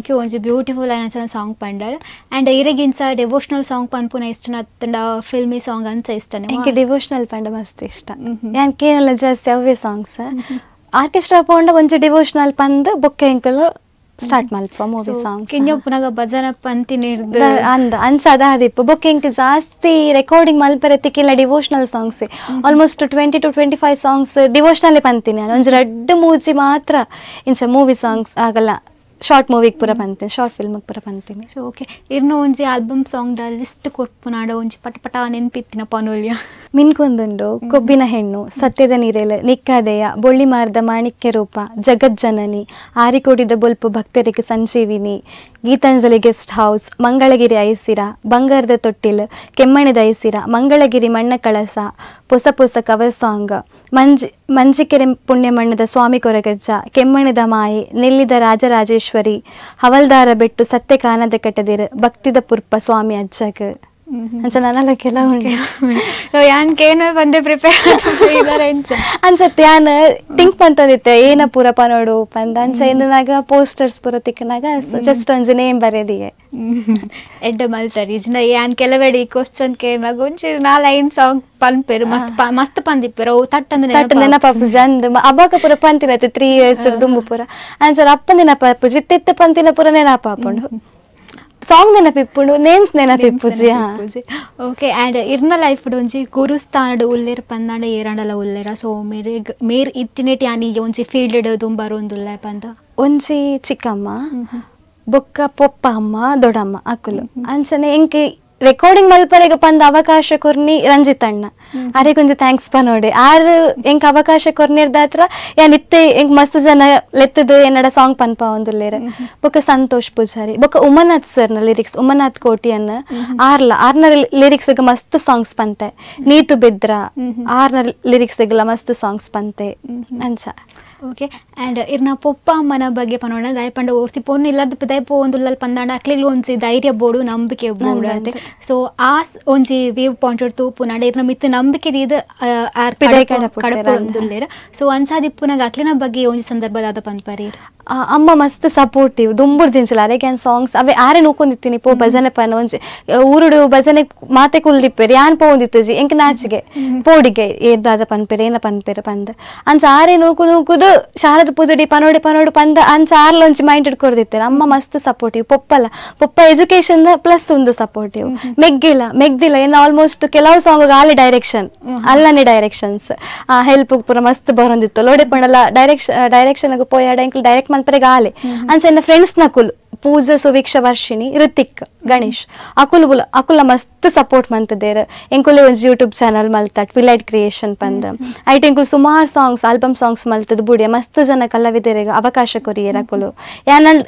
ಓಕೆ ಒಂಜಿ ಬ್ಯೂಟಿಫುಲ್ ಆಯ್ನ ಸಾಂಗ್ ಪಂಡರ್ ಆ್ಯಂಡ್ ಇರೆಗಿನ್ಸ ಡೆವೋಷನಲ್ ಸಾಂಗ್ ಪನ್ಪುನ ಇಷ್ಟ ಅತ್ತಂಡ ಫಿಲ್ಮಿ ಸಾಂಗ್ ಅಂಚ ಇಷ್ಟನೇ ಎಂಕೆ ಡಿವೋಷನಲ್ ಪಂಡ ಮಸ್ತ್ ಇಷ್ಟ ಯಾನ್ ಕೇನಲ ಜಾಸ್ತಿ ಅವೇ ಸಾಂಗ್ಸ್ ಆರ್ಕೆಸ್ಟ್ರಾ ಪೋಂಡ ಒಂಜಿ ಡಿವೋಷನಲ್ ಪಂದ್ ಬೊಕ್ಕ ಎಂಕಲು ಸ್ಟಾರ್ಟ್ ಮಲ್ಪ ಮೂವಿ ಸಾಂಗ್ಸ್ ಕಿಂಜಪ್ಪುನಾಗ ಭಜನ ಪಂತಿ ನಿರ್ದ ಅನ್ಸ ಅದಾದಿಪ್ಪು ಬೊಕ್ಕ ಎಂಕ್ ಜಾಸ್ತಿ ರೆಕಾರ್ಡಿಂಗ್ ಮಲ್ಪೆರತ್ತಿಕ್ಕಿಲ್ಲ devotional songs almost 20 to 25 songs ಡಿವೋಷನಲ್ಲೇ ಪಂತೀನಿ ನಾನು ಒಂಜಿ ರಡ್ಡು ಮೂಜಿ ಮಾತ್ರ ಇಂಚ ಮೂವಿ ಸಾಂಗ್ಸ್ ಆಗಲ್ಲ ಶಾರ್ಟ್ ಮೂವಿಗೆ ಪೂರ ಪಂತೀನಿ ಶಾರ್ಟ್ ಫಿಲ್ಮಿಗೆ ಪೂರ ಪಂತೀನಿ ಸೊ ಓಕೆ ಇರ್ನ ಒಂಜಿ ಆಲ್ಬಮ್ ಸಾಂಗ್ದ ಲಿಸ್ಟ್ ಕೊರ್ಪುನಾಡ ಒಂಜಿ ಪಟ ನೆನ್ಪಿತ್ತಿನ ಪನೋಲ್ಯ ಮಿನ್ಕೊಂದುಂಡು ಕೊಬ್ಬಿನ ಹೆಣ್ಣು ಸತ್ಯದ ನೀರೆಲೆ ನಿಕ್ಕಾದೆಯ ಬೊಳ್ಳಿ ಮಾರ್ದ ಮಾಣಿಕ್ಯ ರೂಪ ಜಗಜ್ಜನನಿ ಆರಿಕೋಡಿದ ಬೊಲ್ಪು ಭಕ್ತರಿಗೆ ಸಂಜೀವಿನಿ ಗೀತಾಂಜಲಿ ಗೆಸ್ಟ್ ಹೌಸ್ ಮಂಗಳಗಿರಿ ಐಸಿರ ಬಂಗಾರದ ತೊಟ್ಟಿಲ್ ಕೆಮ್ಮಣಿದ ಐಸಿರ ಮಂಗಳಗಿರಿ ಮಣ್ಣ ಕಳಸ ಪೊಸ ಪೊಸ ಕವರ್ ಸಾಂಗ್ ಮಂಜಿಕೆರೆ ಪುಣ್ಯಮಣ್ಣದ ಸ್ವಾಮಿ ಕೊರಗಜ್ಜ ಕೆಮ್ಮಣಿದ ಮಾಯಿ ನೆಲ್ಲಿದ ರಾಜರಾಜೇಶ್ವರಿ ಹವಲ್ದಾರ ಬೆಟ್ಟು ಸತ್ಯ ಕಾನದ ಕಟ್ಟದಿರು ಭಕ್ತಿದ ಪುರ್ಪ ಸ್ವಾಮಿ ಅಜ್ಜಗ್ ಅಂಚ ನನ್ನಲ್ಲ ಕೆಲವು ಯಾನ್ ಕೇನ ಬಂದೆ ಪ್ರಿಪೇರ್ ಅನ್ಸತ್ತೆ ಯಾನ್ ಥಿಂಕ್ ಪಂತದಿತ್ತೆ ಏನ ಪೂರ ಪನೋಡು ಪಂದ ಅಂಚ ಏನಾಗ ಪೋಸ್ಟರ್ಸ್ ಪೂರ ತಿಕ್ಕನಾಗ ಜಸ್ಟ್ ಒಂಜಿ ನೇಮ್ ಬರೆದಿಗೆ ಎಡ್ಡ ಮಲ್ತಾರಿ ಇಜ್ನ ಯಾನ್ ಕೆಲವೆಡಿ ಕ್ವಶನ್ ಕೇನಾಗ ಒಂಚೂರು 4 ಸಾಂಗ್ ಪನ್ಪೆರು ಮಸ್ತ್ ಪಂದಿಪ್ಪೆರು ಅವು ತಟ್ಟಂದು ನೆನಪಾಪು ಜಂದ್ ಅಬಾಕ ಪೂರ ಪಂತಿರತ್ತೆ 3 years ದುಂಬು ಪೂರ ಅನ್ಸರ್ ಅಪ್ಪನ ನೆನಪಾಪು ಜಿತ್ತಿತ್ತ ಪಂತಿನ ಪೂರ ನೆನಪಾಪುಂಡು ಸಾಂಗ್ ನೆನಪಿಪ್ಪುಂಡು ನೇಮ್ಸ್ ನೆನಪಿಪ್ಪುಜಿ ಓಕೆ ಆ್ಯಂಡ್ ಇರ್ನ ಲೈಫ್ ಒಂಜಿ ಗುರುಸ್ಥಾನಡ್ ಉಲ್ಲೇರ್ ಪಂದಾಂಡ ಏರಾಂಡಲ ಉಲ್ಲೇರ ಸೊ ಮೇರ್ ಇತ್ತಿನೇಟಿ ಆನಿಗೆ ಒಂಜಿ ಫೀಲ್ಡ್ ದುಂಬರೊಂದುಲ್ಲ ಪಂದ ಒಂಜಿ ಚಿಕ್ಕಮ್ಮ ಬೊಕ್ಕ ಪೊಪ್ಪ ಅಮ್ಮ ದೊಡ್ಡಮ್ಮ ಅಕ್ಕುಲು ಅಂಚನೆ ಎಂಕೆ ರೆಕಾರ್ಡಿಂಗ್ ಮಲ್ಪರೆಗೆ ಪಂದ ಅವಕಾಶ ಕೊರ್ನಿ ರಂಜಿತ್ ಅಣ್ಣ ಅರೆಗೊಂದು ಥ್ಯಾಂಕ್ಸ್ ಪನೋಡೆ ಆರು ಎಂಕ್ ಅವಕಾಶ ಕೊರ್ನಿರ್ದಾತ್ರ ಯಾನ್ ಇತ್ತೆ ಎಂಕ್ ಮಸ್ತ್ ಜನ ಲೆತ್ತದು ಏನಡ ಸಾಂಗ್ ಪನ್ಪ ಒಂದುಲ್ಲೇರೆ ಬೊಕ್ಕ ಸಂತೋಷ್ ಪೂಜಾರಿ ಬೊಕ್ಕ ಉಮನಾಥ್ ಸರ್ನ ಲಿರಿಕ್ಸ್ ಉಮನಾಥ್ ಕೋಟಿಯನ್ನ ಆರ್ನ ಲಿರಿಕ್ಸ್ ಮಸ್ತ್ ಸಾಂಗ್ಸ್ ಪಂತೆ ನೀತು ಬಿದ್ರ ಆರ್ನ ಲಿರಿಕ್ಸ್ ಮಸ್ತ್ ಸಾಂಗ್ಸ್ ಪಂತೆ ಅಂಚ ಓಕೆ ಆ್ಯಂಡ್ ಇರ್ನ ಪೊಪ್ಪ ಅಮ್ಮನ ಬಗ್ಗೆ ಪನೋಣ ದಯಪಂಡ ಓರ್ಸಿ ಪೊನ್ನು ಇಲ್ಲಾರ್ದು ದಯಪೋ ಒಂದುಲ್ಲಲ್ ಪಂದಾಂಡ ಅಕ್ಲಿಗೆ ಒಂಜಿ ಧೈರ್ಯ ಬೋಡು ನಂಬಿಕೆ ಬೋಡು ಅಂತೆ ಸೊ ಆ ಒಂಜಿ ವೇವ್ ಪಾಯಿಂಟ್ ತೂಪುನಾಡ ಇರ್ನ ಮಿತ್ತು ನಂಬಿಕೆ ದೀದು ಕಡಪೊಂದುಲ್ಲೇರ ಸೊ ಅಂಚಾದಿಪ್ಪುನಾಗ ಅಕ್ಲಿನ ಬಗ್ಗೆ ಒಂಜಿ ಸಂದರ್ಭದಾದ ಪನ್ಪರಿ ಅಮ್ಮ ಮಸ್ತ್ ಸಪೋರ್ಟಿವ್ ದುಂಬುರ್ ದಿಂಚಲ ಅರೆ ಕ್ಯಾನ್ ಸಾಂಗ್ಸ್ ಅವೇ ಆರೆ ನೋಕೊಂದಿತ್ತೀನಿ ಪೋ ಭಜನೆ ಪನ ಒಂಜಿ ಊರುಡು ಭಜನೆ ಮಾತೆ ಕುಲ್ದಿಪ್ಪೆರ್ ಯಾನ್ ಪೋಂದಿತ್ತಜಿ ಎಂಕ್ ನಾಚಿಗೆ ಪೋಡಿಗೆ ಏರ್ದಾದ ಪನ್ಪೆರ್ ಏನ ಪನ್ಪೆರ್ ಪಂದ ಅಂಚ ಆರೆ ನೂಕುದು ಶಾರದ ಪೂಜಡಿ ಪನೋಡಿ ಪಂದ ಅಂಚ ಆರ್ಲೊಂಚಿ ಮೈಂಡ್ ಇಟ್ಕೊರ್ದಿತ್ತೇನೆ ಅಮ್ಮ ಮಸ್ತ್ ಸಪೋರ್ಟಿವ್ ಪೊಪ್ಪ ಎಜುಕೇಶನ್ ಪ್ಲಸ್ ಒಂದು ಸಪೋರ್ಟಿವ್ ಮೆಗ್ದಿಲ್ಲ ಏನ್ ಆಲ್ಮೋಸ್ಟ್ ಕೆಲವು ಸಾಂಗ್ ಆಲೆ ಡೈರೆಕ್ಷನ್ ಅಲ್ಲನೆ ಡೈರೆಕ್ಷನ್ಸ್ ಹೆಲ್ಪ್ ಪೂರ ಮಸ್ತ್ ಬರೋಂದಿತ್ತು ಲೋಡೆ ಪಂಡಲ ಡೈರೆಕ್ಷನ್ ಪೋಯಾಡ ಎಂಕ್ಲು ಡೈರೆಕ್ಟ್ ಮಲ್ಪರೆಗೆ ಆಲೆ ಅಂಚ ಎನ್ನ ಫ್ರೆಂಡ್ಸ್ ನಕುಲ್ ಪೂಜಾ ಸುವೀಕ್ಷ ವರ್ಷಿಣಿ ಋತಿಕ್ ಗಣೇಶ್ ಅಕುಲ ಮಸ್ತ್ ಸಪೋರ್ಟ್ ಮಂತದೇರ್ ಎಂಕುಲೆ ಒಂಜಿ ಯೂಟ್ಯೂಬ್ ಚಾನಲ್ ಮಲ್ತ ಟ್ವಿಲೈಟ್ ಕ್ರಿಯೇಷನ್ ಪಂದ್ ಐಟ್ ಎಂಕು ಸುಮಾರ್ ಸಾಂಗ್ಸ್ ಆಲ್ಬಮ್ ಸಾಂಗ್ಸ್ ಮಲ್ತದ ಬುಡಿಯ ಮಸ್ತ್ ಜನ ಕಲಾವಿದರಿಗೆ ಅವಕಾಶ ಕೊರಿಯರ್ ಅಕುಲು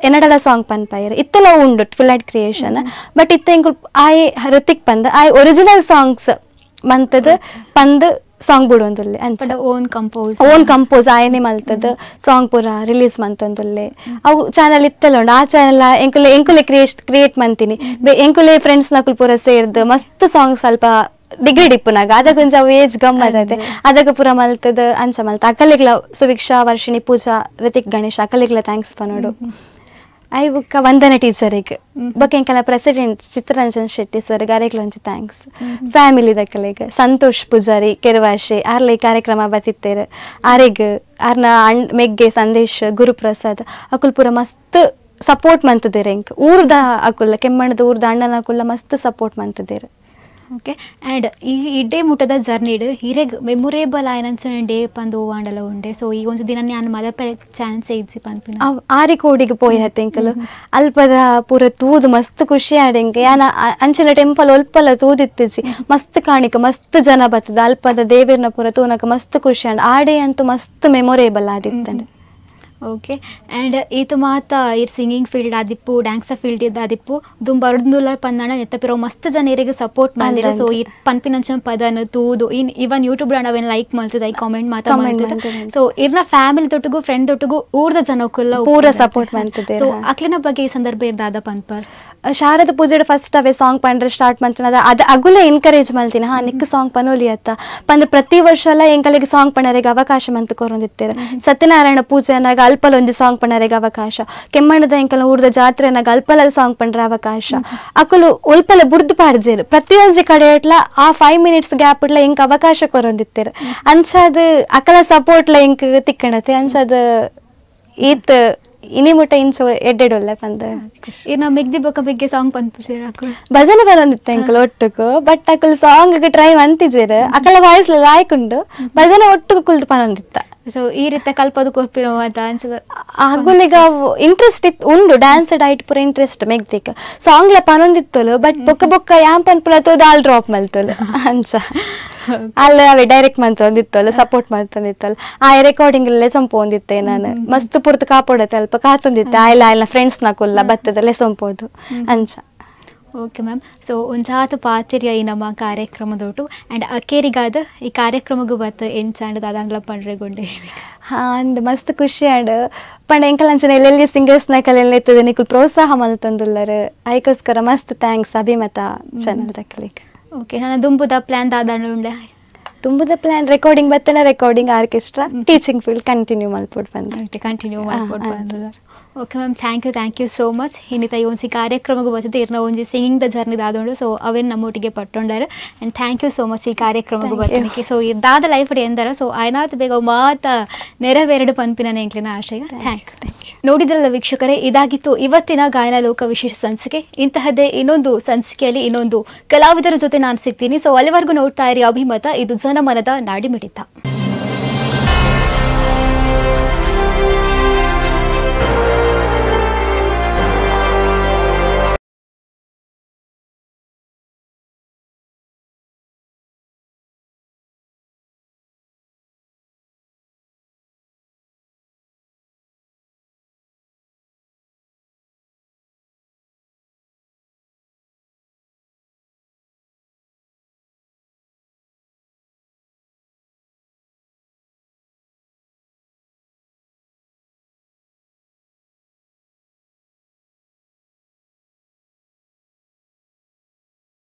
ಎನ್ನಡಲ ಸಾಂಗ್ ಪನ್ಪಾಯರ್ ಇತ್ತೆಲ್ಲ ಉಂಡು ಟ್ವಿಲೈಟ್ ಕ್ರಿಯೇಷನ್ ಬಟ್ ಇತ್ತ ಎಂಕು ಆಯ್ ಋತಿಕ್ ಪಂದ್ ಆಯ್ ಒರಿಜಿನಲ್ ಸಾಂಗ್ಸ್ ಮಂತದ ಪಂದ್ ಸಾಂಗ್ ಬಿಡೊಂದುಲ್ಲೆ ಅಂಚ ಓನ್ ಕಂಪೋಸ್ ಆಯನೆ ಮಲ್ತದ ಸಾಂಗ್ ಪೂರ ರಿಲೀಸ್ ಮಂತೊಂದುಲ್ಲೆ ಅವು ಚಾನಲ್ ಇತ್ತಲ್ಲ ಉಂಡು ಆ ಚಾನಲ್ ಎಂಕುಲೆ ಕ್ರಿಯೇಟ್ ಮಂತೀನಿ ಎಂಕುಲೆ ಫ್ರೆಂಡ್ಸ್ ನಕುಲ್ ಪೂರ ಸೇರ್ದು ಮಸ್ತ್ ಸಾಂಗ್ ಸ್ವಲ್ಪ ಡಿಗ್ರಿ ಡಿಪ್ಪುನಾಗ ಅದಕ್ಕೊಂಚ ಅವು ಏಜ್ ಗಮ್ಮತ್ತೈತೆ ಅದಕ್ಕೆ ಪೂರ ಮಲ್ತದ ಅಂಚ ಮಲ್ತ ಅಕಲಿಗ್ಲ ಸುವೀಕ್ಷಾ ವರ್ಷಿಣಿ ಪೂಜಾ ಋತಿಕ್ ಗಣೇಶ್ ಅಕಲಿಗ್ಲ ಥ್ಯಾಂಕ್ಸ್ ಪನೋಡು ಐ ಬುಕ್ಕ ವಂದನ ಟೀಚರಿಗೆ ಬೊಕ್ಕ ಎಂಕಲ ಪ್ರೆಸಿಡೆಂಟ್ ಚಿತ್ರರಂಜನ್ ಶೆಟ್ಟಿ ಸರ್ಗೆ ಅರೆಗ್ಲೊಂಚಿ ಥ್ಯಾಂಕ್ಸ್ ಫ್ಯಾಮಿಲಿದ ಕಲೆಗೆ ಸಂತೋಷ್ ಪೂಜಾರಿ ಕೆರವಾಶೆ ಆರ್ಲೆ ಕಾರ್ಯಕ್ರಮ ಬತ್ತಿತ್ತೇರು ಆರೆಗ್ ಆರ್ನ ಮೆಗ್ಗೆ ಸಂದೇಶ್ ಗುರುಪ್ರಸಾದ್ ಅಕುಲ್ ಪೂರ ಮಸ್ತ್ ಸಪೋರ್ಟ್ ಮಂತದೇರು ಎಂಕ್ ಊರ್ದ ಅಕುಲ್ಲ ಕೆಮ್ಮಣ್ಣದ ಊರ್ದ ಅಣ್ಣನ ಅಕುಲ್ಲ ಮಸ್ತ್ ಸಪೋರ್ಟ್ ಮಂತದೇರು ಓಕೆ ಆ್ಯಂಡ್ ಈ ಇಡ್ಡೆ ಮುಟ್ಟದ ಜರ್ನಿಡ್ ಹಿರೇಗ್ ಮೆಮೊರೇಬಲ್ ಆಯ್ನಂಚನ ಡೇ ಪಂದು ವಾಂಡಲ ಉಂಡೆ ಸೊ ಈ ಒಂದು ದಿನ ನಾನು ಮದಪರೆ ಚಾನ್ಸ್ ಇಜ್ಜಿ ಪನ್ಪಿನ ಆರಿಕೋಡಿಗೆ ಪೋಯ್ ಹತ್ತೆಂಕಲು ಅಲ್ಪದ ಪೂರ ತೂದು ಮಸ್ತ್ ಖುಷಿ ಆಡೆಂಗೆ ಯಾನ ಅಂಚಿನ ಟೆಂಪಲ್ ಒಲ್ಪಲ ತೂದಿತ್ತಿಜಿ ಮಸ್ತ್ ಕಾಣಿಕ ಮಸ್ತ್ ಜನ ಬರ್ತದ ಅಲ್ಪದ ದೇವಿರ್ನ ಪೂರ ತೂನಕ ಮಸ್ತ್ ಖುಷಿ ಆಂಡ್ ಆಡೆ ಅಂತೂ ಮಸ್ತ್ ಮೆಮೊರೇಬಲ್ ಆದಿತ್ತಂಡೆ ಓಕೆ ಆ್ಯಂಡ್ ಈತ ಮಾತ ಇರ್ ಸಿಂಗಿಂಗ್ ಫೀಲ್ಡ್ ಆದಿಪ್ಪು ಡ್ಯಾನ್ಸ್ ಫೀಲ್ಡ್ ಇದ್ದಾದಿಪ್ಪು ದುಂಬ ಅರ್ದುಲ್ಲರ್ ಪಂದಾಣ ನೆತ್ತಪಿರೋ ಮಸ್ತ್ ಜನರಿಗೆ ಸಪೋರ್ಟ್ ಮಾಡಿರ ಸೊ ಈ ಪನ್ಪಿನಂಚ ಪದನ ತೂದು ಇವನ್ ಯೂಟ್ಯೂಬ್ ಅವೇನು ಲೈಕ್ ಮಲ್ತದ ಐ ಕಾಮೆಂಟ್ ಮಾತಾಡ್ತದ ಸೊ ಇರ್ನ ಫ್ಯಾಮಿಲಿ ತೊಟ್ಟಿಗೂ ಫ್ರೆಂಡ್ ತೊಟ್ಟಿಗೂ ಊರ್ದ ಜನಕ್ಕಲ್ಲ ಪೂರ ಸಪೋರ್ಟ್ ಮಾಡ್ತದೆ ಸೊ ಅಕ್ಲಿನ ಬಗ್ಗೆ ಈ ಸಂದರ್ಭ ಇರ್ದಾದ ಪನ್ಪರ್ ಶಾರದ ಪೂಜೆಡ್ ಫಸ್ಟ್ ಅವೇ ಸಾಂಗ್ ಪಂಡ್ರೆ ಸ್ಟಾರ್ಟ್ ಮಾಡ್ತಾನದ ಅದು ಅಗುಲೆ ಎನ್ಕರೇಜ್ ಮಾಡ್ತೀನಿ ನಿಕ್ಕ ಸಾಂಗ್ ಪನೋಲಿ ಅತ್ತ ಪಂದ್ ಪ್ರತಿ ವರ್ಷ ಎಲ್ಲ ಎಂಕಲಿಗೆ ಸಾಂಗ್ ಪಣರಿಗೆ ಅವಕಾಶ ಮಂತ್ ಕೊರೊಂದಿತ್ತೇರೆ ಸತ್ಯನಾರಾಯಣ ಪೂಜೆ ಅನ್ನಾಗ ಗಲ್ಪಲ್ ಒಂಜಿ ಸಾಂಗ್ ಪಂಡರೆಗ್ ಅವಕಾಶ, ಕೆಮ್ಮಣ್ಣದ ಎಂಕಲ್ನ ಊರ್ದ ಜಾತ್ರೆನ ಗಲ್ಪಲ ಸಾಂಗ್ ಪಂಡ್ರೆ ಅವಕಾಶ. ಅಕುಲು ಒಲ್ಪಲ ಬುರ್ದು ಪಾಡ್ಜೇರು ಪ್ರತಿಯೊಂಜಿ ಕಡೆ ಇಟ್ಲ ಆ 5 minutes ಗ್ಯಾಪ್ ಇಟ್ಲ ಎಂಕ್ ಅವಕಾಶ ಕೊರೊಂದಿತ್ತೇರು. ಅನ್ಸದ್ ಅಕಲ ಸಪೋರ್ಟ್ಲ ಎಂಕ್ ತಿಕ್ಕಣತೆ ಅನ್ಸದ್ ಈತ್ ಇನಿ ಮುಟ್ಟ ಇನ್ಸು ಎಡ್ಡೆಡೊಲ್ಲ ಪಂದ ಇನ್ನ ಮೆಗ್ದಿ ಬೊಕ ಬೆಗ್ಗೆ ಸಾಂಗ್ ಪನ್ಪುಜೇರ್ ಅಕುಲು ಭಜನೆ ಬರೋಂದಿತ್ತೆ ಅಂಕಲ್ ಒಟ್ಟುಗು. ಬಟ್ ಅಕುಲು ಸಾಂಗ್ ಟ್ರೈ ಮಂತಿಜೇರು ಅಕಲ ವಾಯ್ಸ್ ಲಾಯ್ಕುಂಡು ಭಜನೆ ಒಟ್ಟುಗು ಕುಲ್ದು ಪನೊಂದಿತ್ತ. ಸೊ ಈ ರೀತಿ ಕಲ್ಪದು ಕೊರ್ಪಿರೋ ಅಂತ ಅನ್ಸದ ಅಗುಲಿಗ ಇಂಟ್ರೆಸ್ಟ್ ಉಂಡು ಡ್ಯಾನ್ಸ್ ಡೈಟ್ ಪೂರ ಇಂಟ್ರೆಸ್ಟ್ ಮೆಗ್ದಿಕ್ ಸಾಂಗ್ಲ ಪನೊಂದಿತ್ತಲು. ಬಟ್ ಬೊಕ್ಕ ಬೊಕ್ಕ ಯಾನ್ ಪನ್ಪುಲ ತೋದು ಆಲ್ ಡ್ರಾಪ್ ಮಲ್ತಲು ಅನ್ಸ ಅಲ್ಲ ಅವೇ ಡೈರೆಕ್ಟ್ ಮಂತೊಂದಿತ್ತಲು ಸಪೋರ್ಟ್ ಮಾಡ್ತೊಂದಿತ್ತಲು. ಆ ರೆಕಾರ್ಡಿಂಗ್ ಅಲ್ಲೇ ಸಂಪೊಂದಿತ್ತೆ ನಾನು ಮಸ್ತ್ ಪುರ್ತು ಕಾಪಾಡತ್ತೆ ಅಲ್ಪ ಕಾತೊಂದಿತ್ತೆ ಆಯ್ಲ ಆಯ್ಲ ಫ್ರೆಂಡ್ಸ್ ನ ಕುಲ್ಲ ಬತ್ತದಲ್ಲೇ ಸಂಪೋದು ಅನ್ಸ. Okay ma'am. ಸೊ ಒಂಜಾತು ಪಾತಿರಿಯ ಈ ನಮ್ಮ ಕಾರ್ಯಕ್ರಮದೊಟ್ಟು ಆ್ಯಂಡ್ ಅಕೇರಿಗಾದ ಈ ಕಾರ್ಯಕ್ರಮಗೂ ಬತ್ತು ಎಂಚಾಂಡ್ ದಾದಾಂಡ್ಲ ಪಂಡ್ರೆಗೊಂಡೆ ಅಂದ್ ಮಸ್ತ್ ಖುಷಿ ಆಂಡ್ ಪಂಡ ಎಂಕಲ್ ಅಂಚನೆ ಎಲ್ಲೆಲ್ಲಿ ಸಿಂಗರ್ಸ್ನ ಕಲೆಲ್ಲ ಎತ್ತದ ನಿಕುಲ್ ಪ್ರೋತ್ಸಾಹ ಮಲ್ತೊಂದುಲ್ಲರು ಐಕೋಸ್ಕರ ಮಸ್ತ್ ಥ್ಯಾಂಕ್ಸ್ ಅಭಿಮತ ಚಾನಲ್ ದಕ್ಕಲಿಕ್ಕೆ. ಓಕೆ ನಾನು ದುಂಬುದ ಪ್ಲ್ಯಾನ್ ದಾದಾಂಡ್ ಉಂಡೆ ತುಂಬದ ಪ್ಲಾನ್ ರೆಕಾರ್ಡಿಂಗ್ ಬತ್ತನ recording orchestra teaching field continue ಮಲ್ಪೊಡು ಬಂದ ಕಂಟಿನ್ಯೂ ಮಾಡ್ಬೋದು ಬಂದ. Okay ma'am thank you so much. ಇನ್ನಿತ ಈ ಒಂಜಿ ಕಾರ್ಯಕ್ರಮಗೂ ಬರ್ತದೆ ಇರ್ನ ಒಂಜಿ ಸಿಂಗಿಂಗ್ ದ ಜರ್ನಿ ದಾದೊಂಡು. ಸೊ ಅವೇನು ನಮ್ಮೊಟ್ಟಿಗೆ ಪಟ್ಟೊಂಡಾರು and thank you so much ಈ ಕಾರ್ಯಕ್ರಮಗೂ ಬರ್ತೀನಿ. ಸೊ ಇದಾದ ಲೈಫ್ ಎಂದರ ಸೊ ಆಯ್ನಾತ್ ಬೇಗ ಮಾತ ನೆರವೇರಡು ಪನ್ಪಿನ ಎಂಕ್ಲಿನ ಆಶಯ. Thank you. ನೋಡಿದ್ರಲ್ಲ ವೀಕ್ಷಕರೇ, ಇದಾಗಿತ್ತು ಇವತ್ತಿನ ಗಾಯನ ಲೋಕ ವಿಶೇಷ ಸಂಚಿಕೆ. ಇಂತಹದ್ದೇ ಇನ್ನೊಂದು ಸಂಚಿಕೆಯಲ್ಲಿ ಇನ್ನೊಂದು ಕಲಾವಿದರ ಜೊತೆ ನಾನು ಸಿಗ್ತೀನಿ. ಸೊ ಅಲ್ಲಿವರೆಗೂ ನೋಡ್ತಾ ಇರಿ ಅಭಿಮತ. ಇದು ಜನಮನದ ನಾಡಿಮಿಡಿತ.